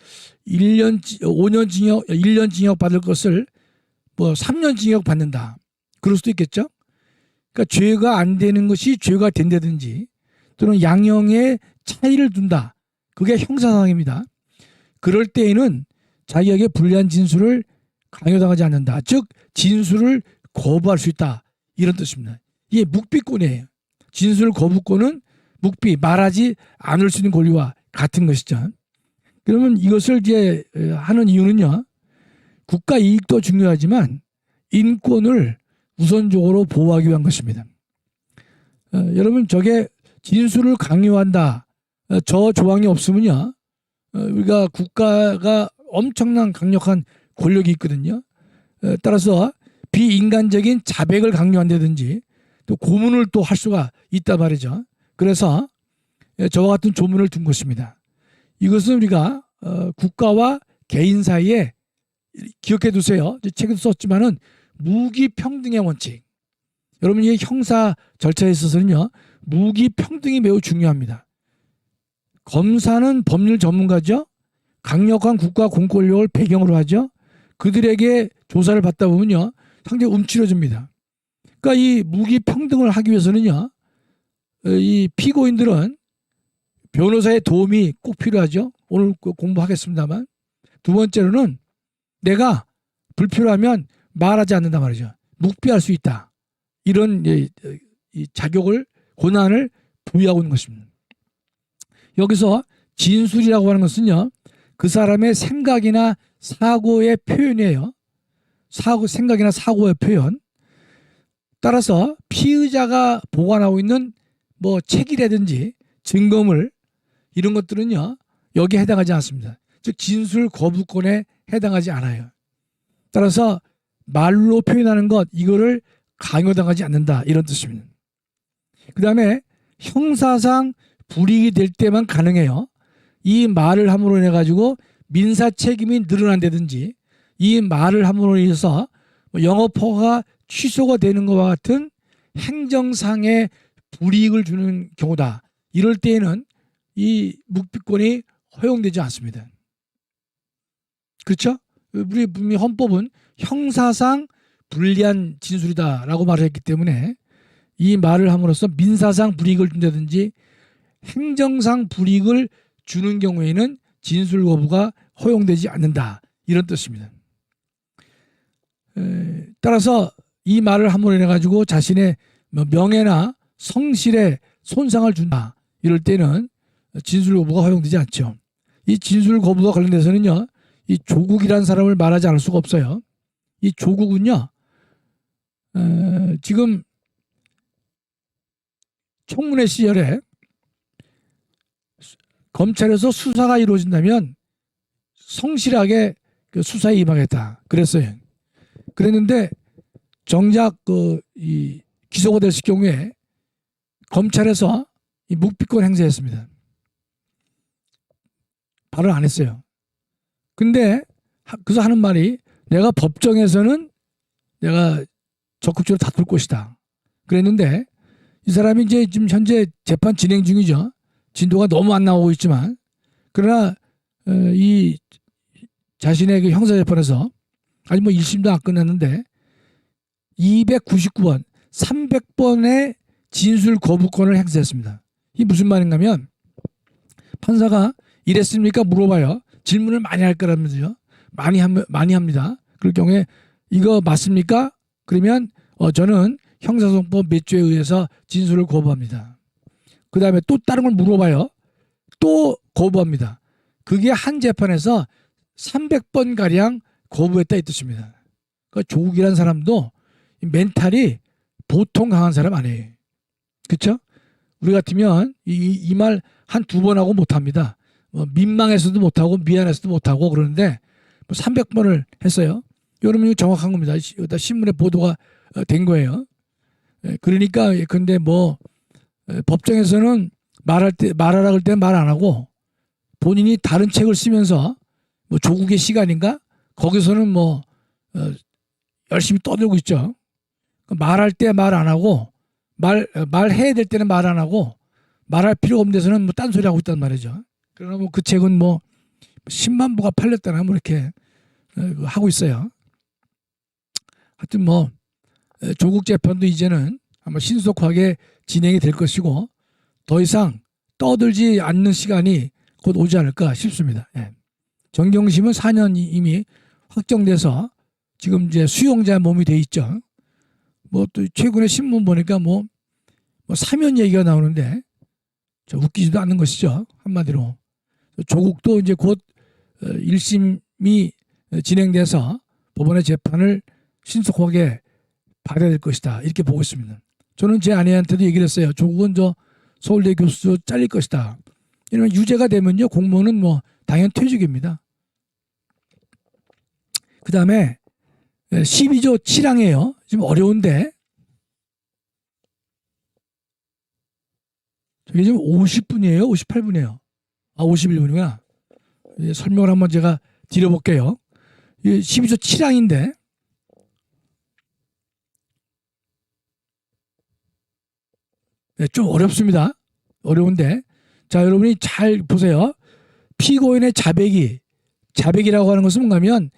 5년 징역, 1년 징역 받을 것을 뭐 3년 징역 받는다. 그럴 수도 있겠죠. 그러니까 죄가 안 되는 것이 죄가 된다든지 또는 양형의 차이를 둔다. 그게 형사상입니다. 그럴 때에는 자기에게 불리한 진술을 강요당하지 않는다. 즉 진술을 거부할 수 있다. 이런 뜻입니다. 이게 묵비권이에요. 진술 거부권은 묵비, 말하지 않을 수 있는 권리와 같은 것이죠. 그러면 이것을 이제 하는 이유는요. 국가 이익도 중요하지만 인권을 우선적으로 보호하기 위한 것입니다. 여러분 저게 진술을 강요한다. 저 조항이 없으면요. 우리가 국가가 엄청난 강력한 권력이 있거든요. 따라서 비인간적인 자백을 강요한다든지 또 고문을 또 할 수가 있단 말이죠. 그래서 저와 같은 조문을 둔 것입니다. 이것은 우리가 국가와 개인 사이에 기억해 두세요. 책에도 썼지만은 무기평등의 원칙. 여러분 이 형사 절차에 있어서는요. 무기평등이 매우 중요합니다. 검사는 법률 전문가죠. 강력한 국가 공권력을 배경으로 하죠. 그들에게 조사를 받다 보면요. 상당히 움츠러집니다. 그러니까 이 무기평등을 하기 위해서는요. 이 피고인들은 변호사의 도움이 꼭 필요하죠. 오늘 공부하겠습니다만. 두 번째로는 내가 불필요하면 말하지 않는다 말이죠. 묵비할 수 있다. 이런 이 자격을 권한을 부여하고 있는 것입니다. 여기서 진술이라고 하는 것은요. 그 사람의 생각이나 사고의 표현이에요. 생각이나 사고의 표현. 따라서 피의자가 보관하고 있는 뭐 책이라든지 증거물 이런 것들은요. 여기에 해당하지 않습니다. 즉 진술 거부권에 해당하지 않아요. 따라서 말로 표현하는 것 이거를 강요당하지 않는다 이런 뜻입니다. 그 다음에 형사상 불이익이 될 때만 가능해요. 이 말을 함으로 인해 가지고 민사 책임이 늘어난다든지 이 말을 함으로 인해서 영업허가 취소가 되는 것과 같은 행정상의 불이익을 주는 경우다. 이럴 때에는 이 묵비권이 허용되지 않습니다. 그렇죠? 우리 분명히 헌법은 형사상 불리한 진술이다라고 말을 했기 때문에 이 말을 함으로써 민사상 불이익을 준다든지 행정상 불이익을 주는 경우에는 진술 거부가 허용되지 않는다. 이런 뜻입니다. 따라서 이 말을 함으로 인해 가지고 자신의 명예나 성실에 손상을 준다. 이럴 때는 진술 거부가 허용되지 않죠. 이 진술 거부와 관련돼서는요. 이 조국이라는 사람을 말하지 않을 수가 없어요. 이 조국은요. 지금 청문회 시절에 검찰에서 수사가 이루어진다면 성실하게 그 수사에 임하겠다. 그랬어요. 그랬는데 정작 이 기소가 됐을 경우에 검찰에서 이 묵비권 행사했습니다. 발언 안 했어요. 근데 그래서 하는 말이 내가 법정에서는 내가 적극적으로 다툴 것이다. 그랬는데 이 사람이 이제 지금 현재 재판 진행 중이죠. 진도가 너무 안 나오고 있지만 그러나 이 자신의 그 형사재판에서 아직 뭐 1심도 안 끝났는데 299번, 300번의 진술 거부권을 행사했습니다. 이게 무슨 말인가 하면 판사가 이랬습니까? 물어봐요. 질문을 많이 할 거라면서요. 많이 합니다. 그럴 경우에 이거 맞습니까? 그러면 저는 형사소송법 몇 조에 의해서 진술을 거부합니다. 그 다음에 또 다른 걸 물어봐요. 또 거부합니다. 그게 한 재판에서 300번가량 거부했다 이 뜻입니다. 그러니까 조국이라는 사람도 멘탈이 보통 강한 사람 아니에요. 그렇죠? 우리 같으면 이 말 한 두 번 하고 못합니다. 민망해서도 못하고 미안해서도 못하고 그러는데 300번을 했어요. 여러분 이거 정확한 겁니다. 신문에 보도가 된 거예요. 그러니까 근데 뭐 법정에서는 말하라 그럴 때 말 안 하고 본인이 다른 책을 쓰면서 뭐 조국의 시간인가 거기서는 뭐 열심히 떠들고 있죠. 말할 때 말 안 하고 말해야 될 때는 말 안 하고 말할 필요가 없는 데서는 뭐 딴소리 하고 있단 말이죠. 그러나 뭐 그 책은 뭐 10만 부가 팔렸다나 뭐 이렇게 하고 있어요. 하여튼 뭐 조국 재판도 이제는 아마 신속하게 진행이 될 것이고 더 이상 떠들지 않는 시간이 곧 오지 않을까 싶습니다. 예. 정경심은 4년 이미 확정돼서 지금 이제 수용자 몸이 돼 있죠. 뭐 또 최근에 신문 보니까 뭐 사면 얘기가 나오는데 웃기지도 않는 것이죠. 한마디로 조국도 이제 곧 1심이 진행돼서 법원의 재판을 신속하게 받아야 될 것이다. 이렇게 보고 있습니다. 저는 제 아내한테도 얘기를 했어요. 조국은 저 서울대 교수 잘릴 것이다. 이러면 유죄가 되면요 공무원은 뭐 당연 퇴직입니다. 그 다음에 12조 7항이에요. 지금 어려운데 저게 지금 50분이에요? 58분이에요? 아 51분이구나. 설명을 한번 제가 드려볼게요. 12조 7항인데 좀 어렵습니다. 어려운데 자 여러분이 잘 보세요. 피고인의 자백이라고 하는 것은 뭔가 하면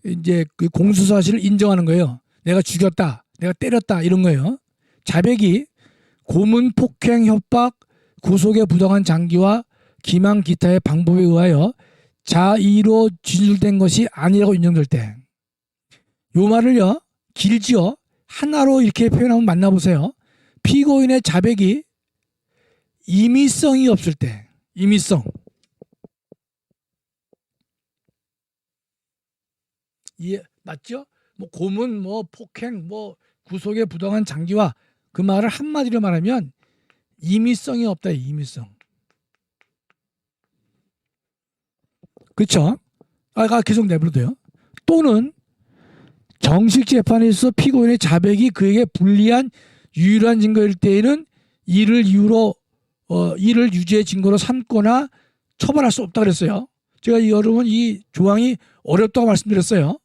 이제 그 공소 사실을 인정하는 거예요. 내가 죽였다, 내가 때렸다 이런 거예요. 자백이 고문, 폭행, 협박, 구속에 부당한 장기와 기망 기타의 방법에 의하여 자의로 진술된 것이 아니라고 인정될 때, 요 말을요 길지요 하나로 이렇게 표현하면 만나보세요. 피고인의 자백이 임의성이 없을 때, 임의성. 예, 맞죠? 뭐 고문, 뭐 폭행, 뭐 구속에 부당한 장기와 그 말을 한마디로 말하면 임의성이 없다. 임의성. 그렇죠? 계속 내버려둬요. 또는 정식 재판에 있어 피고인의 자백이 그에게 불리한 유일한 증거일 때에는 이를 유죄의 증거로 삼거나 처벌할 수 없다 그랬어요. 제가 여러분 이 조항이 어렵다고 말씀드렸어요.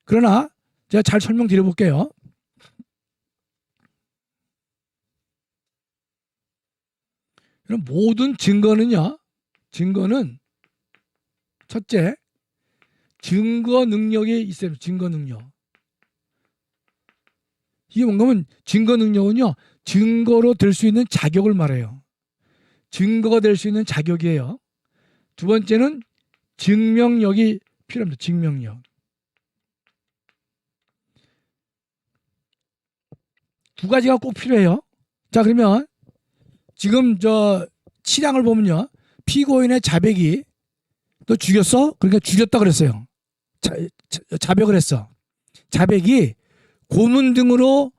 그러나 제가 잘 설명드려볼게요. 모든 증거는 첫째 증거 능력이 있어요. 증거 능력. 이게 뭔가 하면 증거 능력은요 증거로 될 수 있는 자격을 말해요. 증거가 될 수 있는 자격이에요. 두 번째는 증명력이 필요합니다. 증명력. 두 가지가 꼭 필요해요. 자 그러면 지금 저 7항을 보면요 피고인의 자백이 너 죽였어? 그러니까 죽였다 그랬어요. 자백을 했어. 자백이 고문 등으로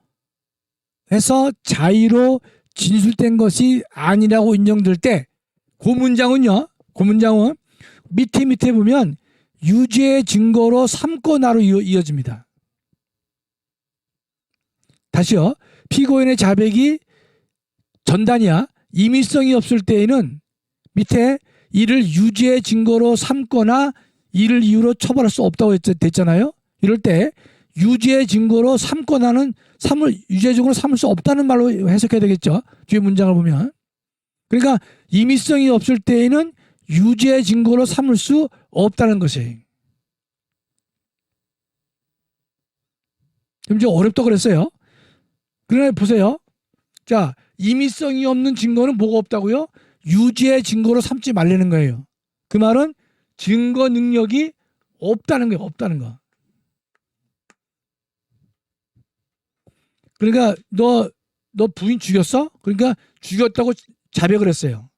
해서 자의로 진술된 것이 아니라고 인정될 때 고문장은 밑에 보면 유죄의 증거로 삼거나로 이어집니다. 다시요. 피고인의 자백이 전단이야. 임의성이 없을 때에는 밑에 이를 유죄의 증거로 삼거나 이를 이유로 처벌할 수 없다고 됐잖아요. 이럴 때 유죄의 증거로 삼거나는 유죄의 증거로 삼을 수 없다는 말로 해석해야 되겠죠. 뒤에 문장을 보면. 그러니까 임의성이 없을 때에는 유죄의 증거로 삼을 수 없다는 것이. 좀 어렵다고 그랬어요. 그러나 보세요. 자, 임의성이 없는 증거는 뭐가 없다고요? 유죄의 증거로 삼지 말라는 거예요. 그 말은 증거 능력이 없다는 거예요. 없다는 거. 그러니까 너 부인 죽였어? 그러니까 죽였다고 자백을 했어요.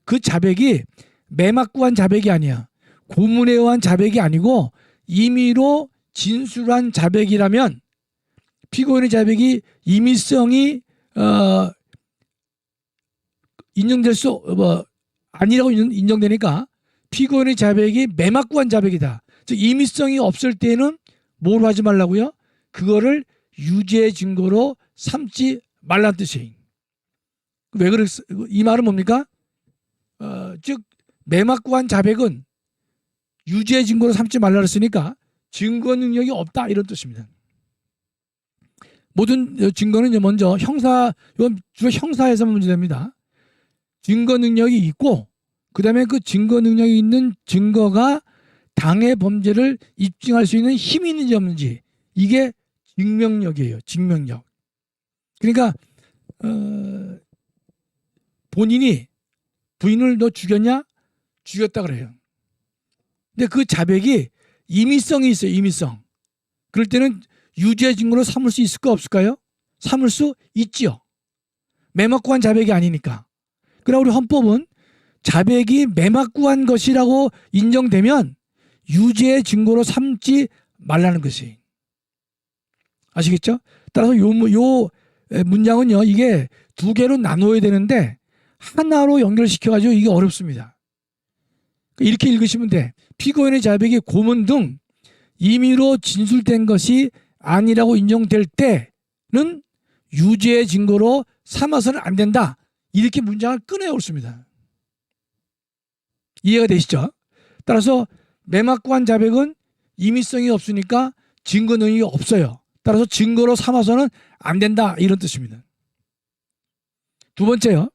그 자백이 매맞고 한 자백이 아니야. 고문에 의한 자백이 아니고 임의로 진술한 자백이라면 피고인의 자백이 임의성이 인정될 수 아니라고 인정되니까 피고인의 자백이 매맞고 한 자백이다. 즉 임의성이 없을 때는 뭘 하지 말라고요? 그거를 유죄의 증거로 삼지 말란 뜻이에요. 왜 그랬어? 이 말은 뭡니까? 즉 매맞고 한 자백은 유죄의 증거로 삼지 말라 그랬으니까 증거 능력이 없다 이런 뜻입니다. 모든 증거는 먼저 이건 주로 형사에서만 문제됩니다. 증거 능력이 있고 그 다음에 그 증거 능력이 있는 증거가 당해 범죄를 입증할 수 있는 힘이 있는지 없는지 이게 증명력이에요. 증명력. 그러니까 본인이 부인을 너 죽였냐? 죽였다 그래요. 근데 그 자백이 임의성이 있어요. 임의성. 그럴 때는 유죄 증거로 삼을 수 있을까 없을까요? 삼을 수 있지요. 매맞고 한 자백이 아니니까. 그러나 우리 헌법은 자백이 매맞고 한 것이라고 인정되면 유죄의 증거로 삼지 말라는 것이. 아시겠죠? 따라서 요 문장은요. 이게 두 개로 나눠야 되는데 하나로 연결시켜가지고 이게 어렵습니다. 이렇게 읽으시면 돼. 피고인의 자백이 고문 등 임의로 진술된 것이 아니라고 인정될 때는 유죄의 증거로 삼아서는 안 된다. 이렇게 문장을 꺼내 옳습니다. 이해가 되시죠? 따라서 매맞고 한 자백은 임의성이 없으니까 증거 능력이 없어요. 따라서 증거로 삼아서는 안 된다. 이런 뜻입니다. 두 번째요.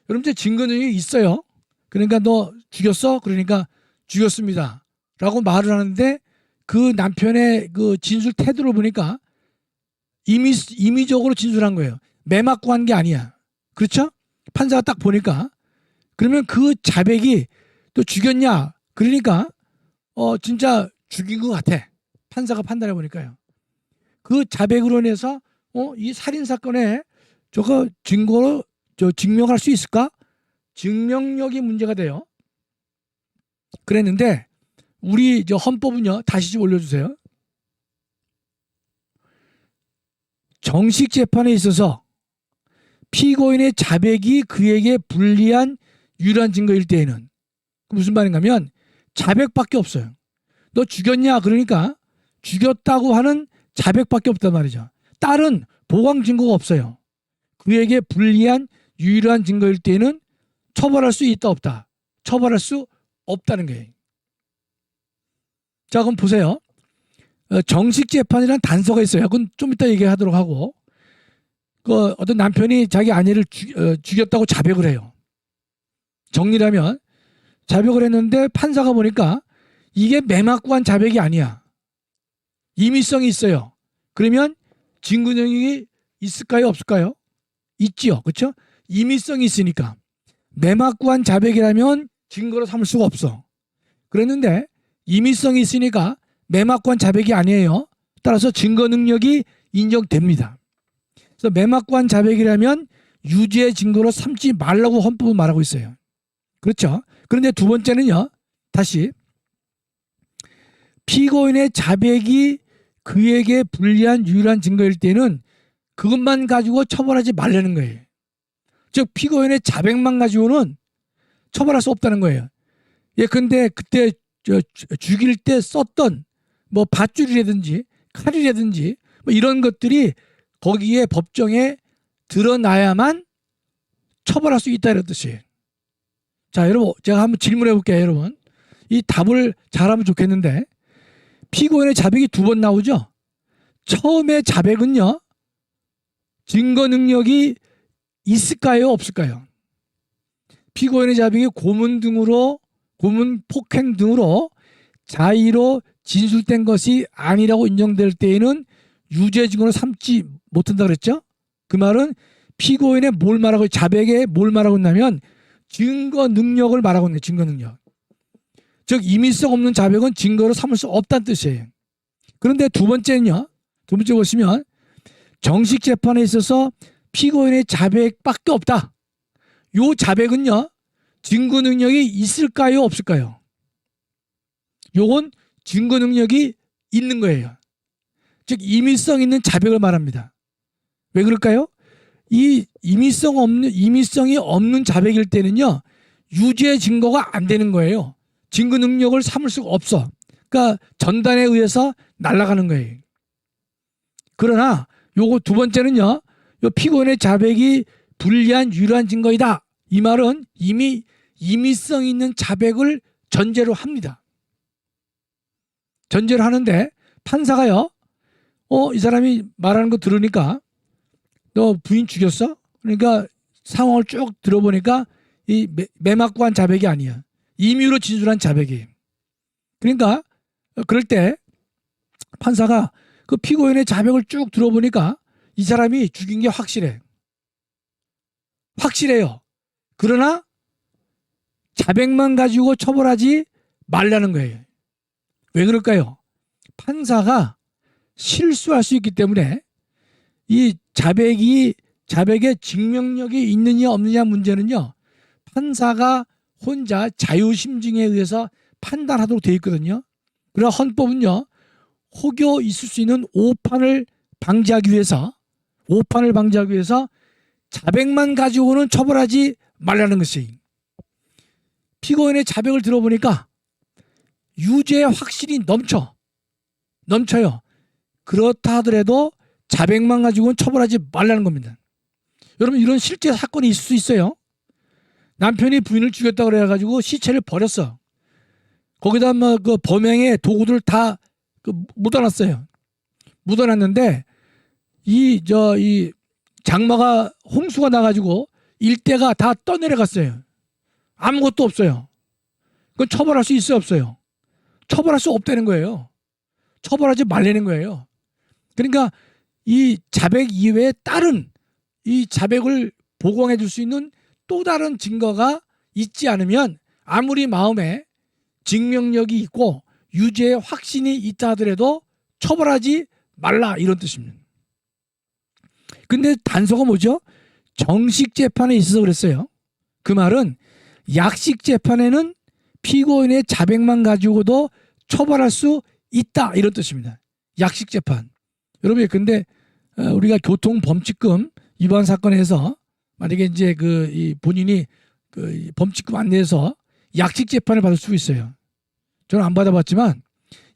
여러분들 증거 능력이 있어요. 그러니까 너 죽였어? 그러니까 죽였습니다. 라고 말을 하는데 그 남편의 그 진술 태도를 보니까 임의적으로 진술한 거예요. 매맞고 한 게 아니야. 그렇죠? 판사가 딱 보니까. 그러면 그 자백이 또 죽였냐? 그러니까 진짜 죽인 것 같아. 판사가 판단해 보니까요. 그 자백으로 인해서 이 살인 사건에 저거 증거로 증명할 수 있을까? 증명력이 문제가 돼요. 그랬는데 우리 헌법은요. 다시 좀 올려주세요. 정식 재판에 있어서 피고인의 자백이 그에게 불리한 유일한 증거일 때에는 무슨 말인가 하면 자백밖에 없어요. 너 죽였냐? 그러니까 죽였다고 하는 자백밖에 없단 말이죠. 다른 보강 증거가 없어요. 그에게 불리한 유일한 증거일 때에는 처벌할 수 있다 없다. 처벌할 수 없다는 거예요. 자, 그럼 보세요. 정식 재판이라는 단서가 있어요. 그건 좀 이따 얘기하도록 하고, 그 어떤 남편이 자기 아내를 죽였다고 자백을 해요. 정리를 하면 자백을 했는데 판사가 보니까 이게 매맞고 한 자백이 아니야. 임의성이 있어요. 그러면 증거 능력이 있을까요? 없을까요? 있지요. 그렇죠? 임의성이 있으니까. 매맞고 한 자백이라면 증거로 삼을 수가 없어. 그랬는데 임의성이 있으니까 매맞고 한 자백이 아니에요. 따라서 증거 능력이 인정됩니다. 그래서 매맞고 한 자백이라면 유죄의 증거로 삼지 말라고 헌법은 말하고 있어요. 그렇죠? 그런데 두 번째는요. 다시 피고인의 자백이 그에게 불리한 유일한 증거일 때는 그것만 가지고 처벌하지 말라는 거예요. 즉 피고인의 자백만 가지고는 처벌할 수 없다는 거예요. 예, 근데 그때 죽일 때 썼던 뭐 밧줄이라든지 칼이라든지 뭐 이런 것들이 거기에 법정에 드러나야만 처벌할 수 있다 이런 뜻이에요. 자, 여러분 제가 한번 질문해 볼게요. 여러분 이 답을 잘하면 좋겠는데 피고인의 자백이 두 번 나오죠. 처음에 자백은요 증거 능력이 있을까요 없을까요? 피고인의 자백이 고문 폭행 등으로 자의로 진술된 것이 아니라고 인정될 때에는 유죄 증거로 삼지 못한다 그랬죠. 그 말은 피고인의 뭘 말하고 자백에 뭘 말하고 있냐면 증거 능력을 말하고 있네. 증거 능력. 즉 임의성 없는 자백은 증거로 삼을 수 없다는 뜻이에요. 그런데 두 번째는요. 두 번째 보시면 정식 재판에 있어서 피고인의 자백밖에 없다. 요 자백은요. 증거 능력이 있을까요 없을까요? 요건 증거 능력이 있는 거예요. 즉 임의성 있는 자백을 말합니다. 왜 그럴까요? 이 임의성이 없는 자백일 때는요. 유죄 증거가 안 되는 거예요. 증거 능력을 삼을 수가 없어. 그러니까 전단에 의해서 날아가는 거예요. 그러나 요거 두 번째는요. 요 피고인의 자백이 불리한 유일한 증거이다. 이 말은 이미 임의성 있는 자백을 전제로 합니다. 전제로 하는데 판사가요. 이 사람이 말하는 거 들으니까 너 부인 죽였어? 그러니까 상황을 쭉 들어보니까 이 매맞고 한 자백이 아니야. 임의로 진술한 자백이에요. 그러니까 그럴 때 판사가 그 피고인의 자백을 쭉 들어보니까 이 사람이 죽인 게 확실해. 확실해요. 그러나 자백만 가지고 처벌하지 말라는 거예요. 왜 그럴까요? 판사가 실수할 수 있기 때문에 이 자백의 증명력이 있느냐 없느냐 문제는요. 판사가 혼자 자유심증에 의해서 판단하도록 되어 있거든요. 그러나 헌법은요. 혹여 있을 수 있는 오판을 방지하기 위해서 자백만 가지고는 처벌하지 말라는 것이 피고인의 자백을 들어보니까 유죄의 확신이 넘쳐요. 그렇다 하더라도 자백만 가지고는 처벌하지 말라는 겁니다. 여러분 이런 실제 사건이 있을 수 있어요. 남편이 부인을 죽였다고 그래가지고 시체를 버렸어. 거기다 뭐 그 범행의 도구들 다 묻어놨어요. 묻어놨는데 이 장마가 홍수가 나가지고 일대가 다 떠내려갔어요. 아무것도 없어요. 그건 처벌할 수 있어요 없어요? 처벌할 수 없다는 거예요. 처벌하지 말라는 거예요. 그러니까 이 자백 이외에 다른 이 자백을 보강해 줄 수 있는 또 다른 증거가 있지 않으면 아무리 마음에 증명력이 있고 유죄의 확신이 있다 하더라도 처벌하지 말라 이런 뜻입니다. 근데 단서가 뭐죠? 정식 재판에 있어서 그랬어요. 그 말은 약식 재판에는 피고인의 자백만 가지고도 처벌할 수 있다 이런 뜻입니다. 약식 재판. 여러분 근데 우리가 교통범칙금 위반 사건에서 만약에 이제 이 본인이 범칙금 안 내서 약식 재판을 받을 수 있어요. 저는 안 받아봤지만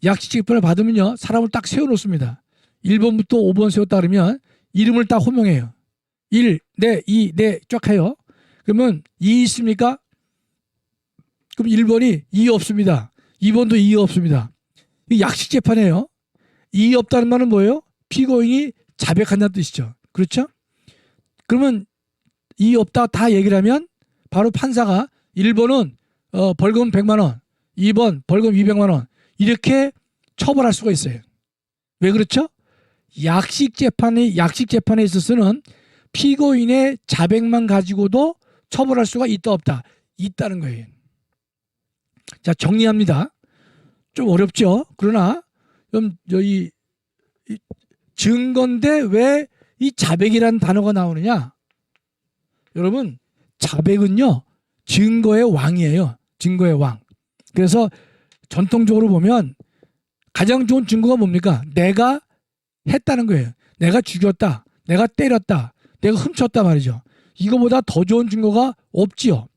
약식 재판을 받으면요 사람을 딱 세워놓습니다. 1번부터 5번 세웠다 그러면 이름을 딱 호명해요. 1, 네, 2, 네 쫙 해요. 그러면 2 있습니까? 그럼 1번이 2 없습니다. 2번도 2 없습니다. 약식 재판이에요. 2 없다는 말은 뭐예요? 피고인이 자백한다는 뜻이죠. 그렇죠? 그러면 2 없다 다 얘기를 하면 바로 판사가 1번은 벌금 100만 원, 2번 벌금 200만 원 이렇게 처벌할 수가 있어요. 왜 그렇죠? 약식 재판에 있어서는 피고인의 자백만 가지고도 처벌할 수가 있다 없다? 있다는 거예요. 자 정리합니다. 좀 어렵죠? 그러나 이 증거인데 왜 이 자백이라는 단어가 나오느냐? 여러분 자백은요 증거의 왕이에요. 증거의 왕. 그래서 전통적으로 보면 가장 좋은 증거가 뭡니까? 내가 했다는 거예요. 내가 죽였다. 내가 때렸다. 내가 훔쳤다 말이죠. 이거보다 더 좋은 증거가 없지요.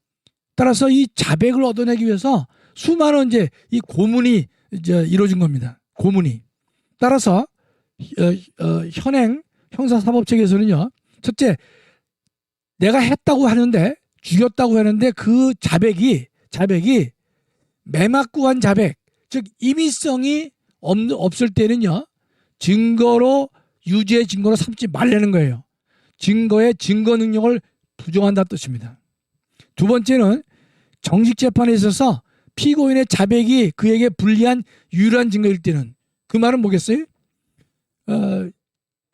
따라서 이 자백을 얻어내기 위해서 수많은 이제 이 고문이 이제 이루어진 겁니다. 고문이. 따라서 현행 형사사법체계에서는요. 첫째 내가 했다고 하는데 죽였다고 하는데 그 자백이 매맞구한 자백, 즉 임의성이 없을 때는요 증거로 유죄의 증거로 삼지 말라는 거예요. 증거의 증거 능력을 부정한다는 뜻입니다. 두 번째는 정식 재판에 있어서 피고인의 자백이 그에게 불리한 유일한 증거일 때는 그 말은 뭐겠어요?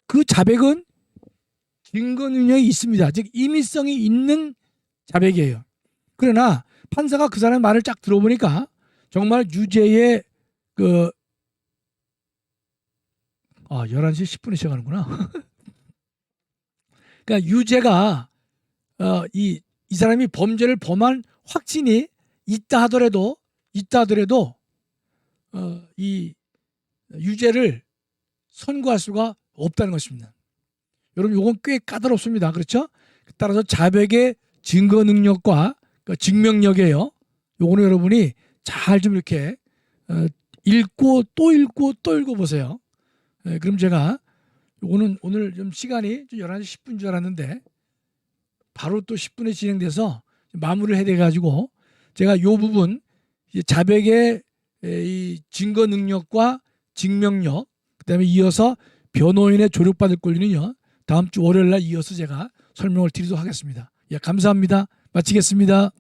그 자백은 증거 능력이 있습니다. 즉 임의성이 있는 자백이에요. 그러나 판사가 그 사람의 말을 쫙 들어보니까 정말 유죄의 11시 10분에 시작하는구나. 그러니까 유죄가 이 사람이 범죄를 범한 확신이 있다 하더라도 이 유죄를 선고할 수가 없다는 것입니다. 여러분 이건 꽤 까다롭습니다. 그렇죠? 따라서 자백의 증거 능력과 증명력이에요. 요거는 여러분이 잘 좀 이렇게 읽고 또 읽어보세요. 그럼 제가 요거는 오늘 좀 시간이 11시 10분 줄 알았는데 바로 또 10분에 진행돼서 마무리를 해야 돼가지고 제가 요 부분 자백의 이 증거 능력과 증명력, 그다음에 이어서 변호인의 조력받을 권리는요 다음 주 월요일 날 이어서 제가 설명을 드리도록 하겠습니다. 예, 감사합니다. 마치겠습니다.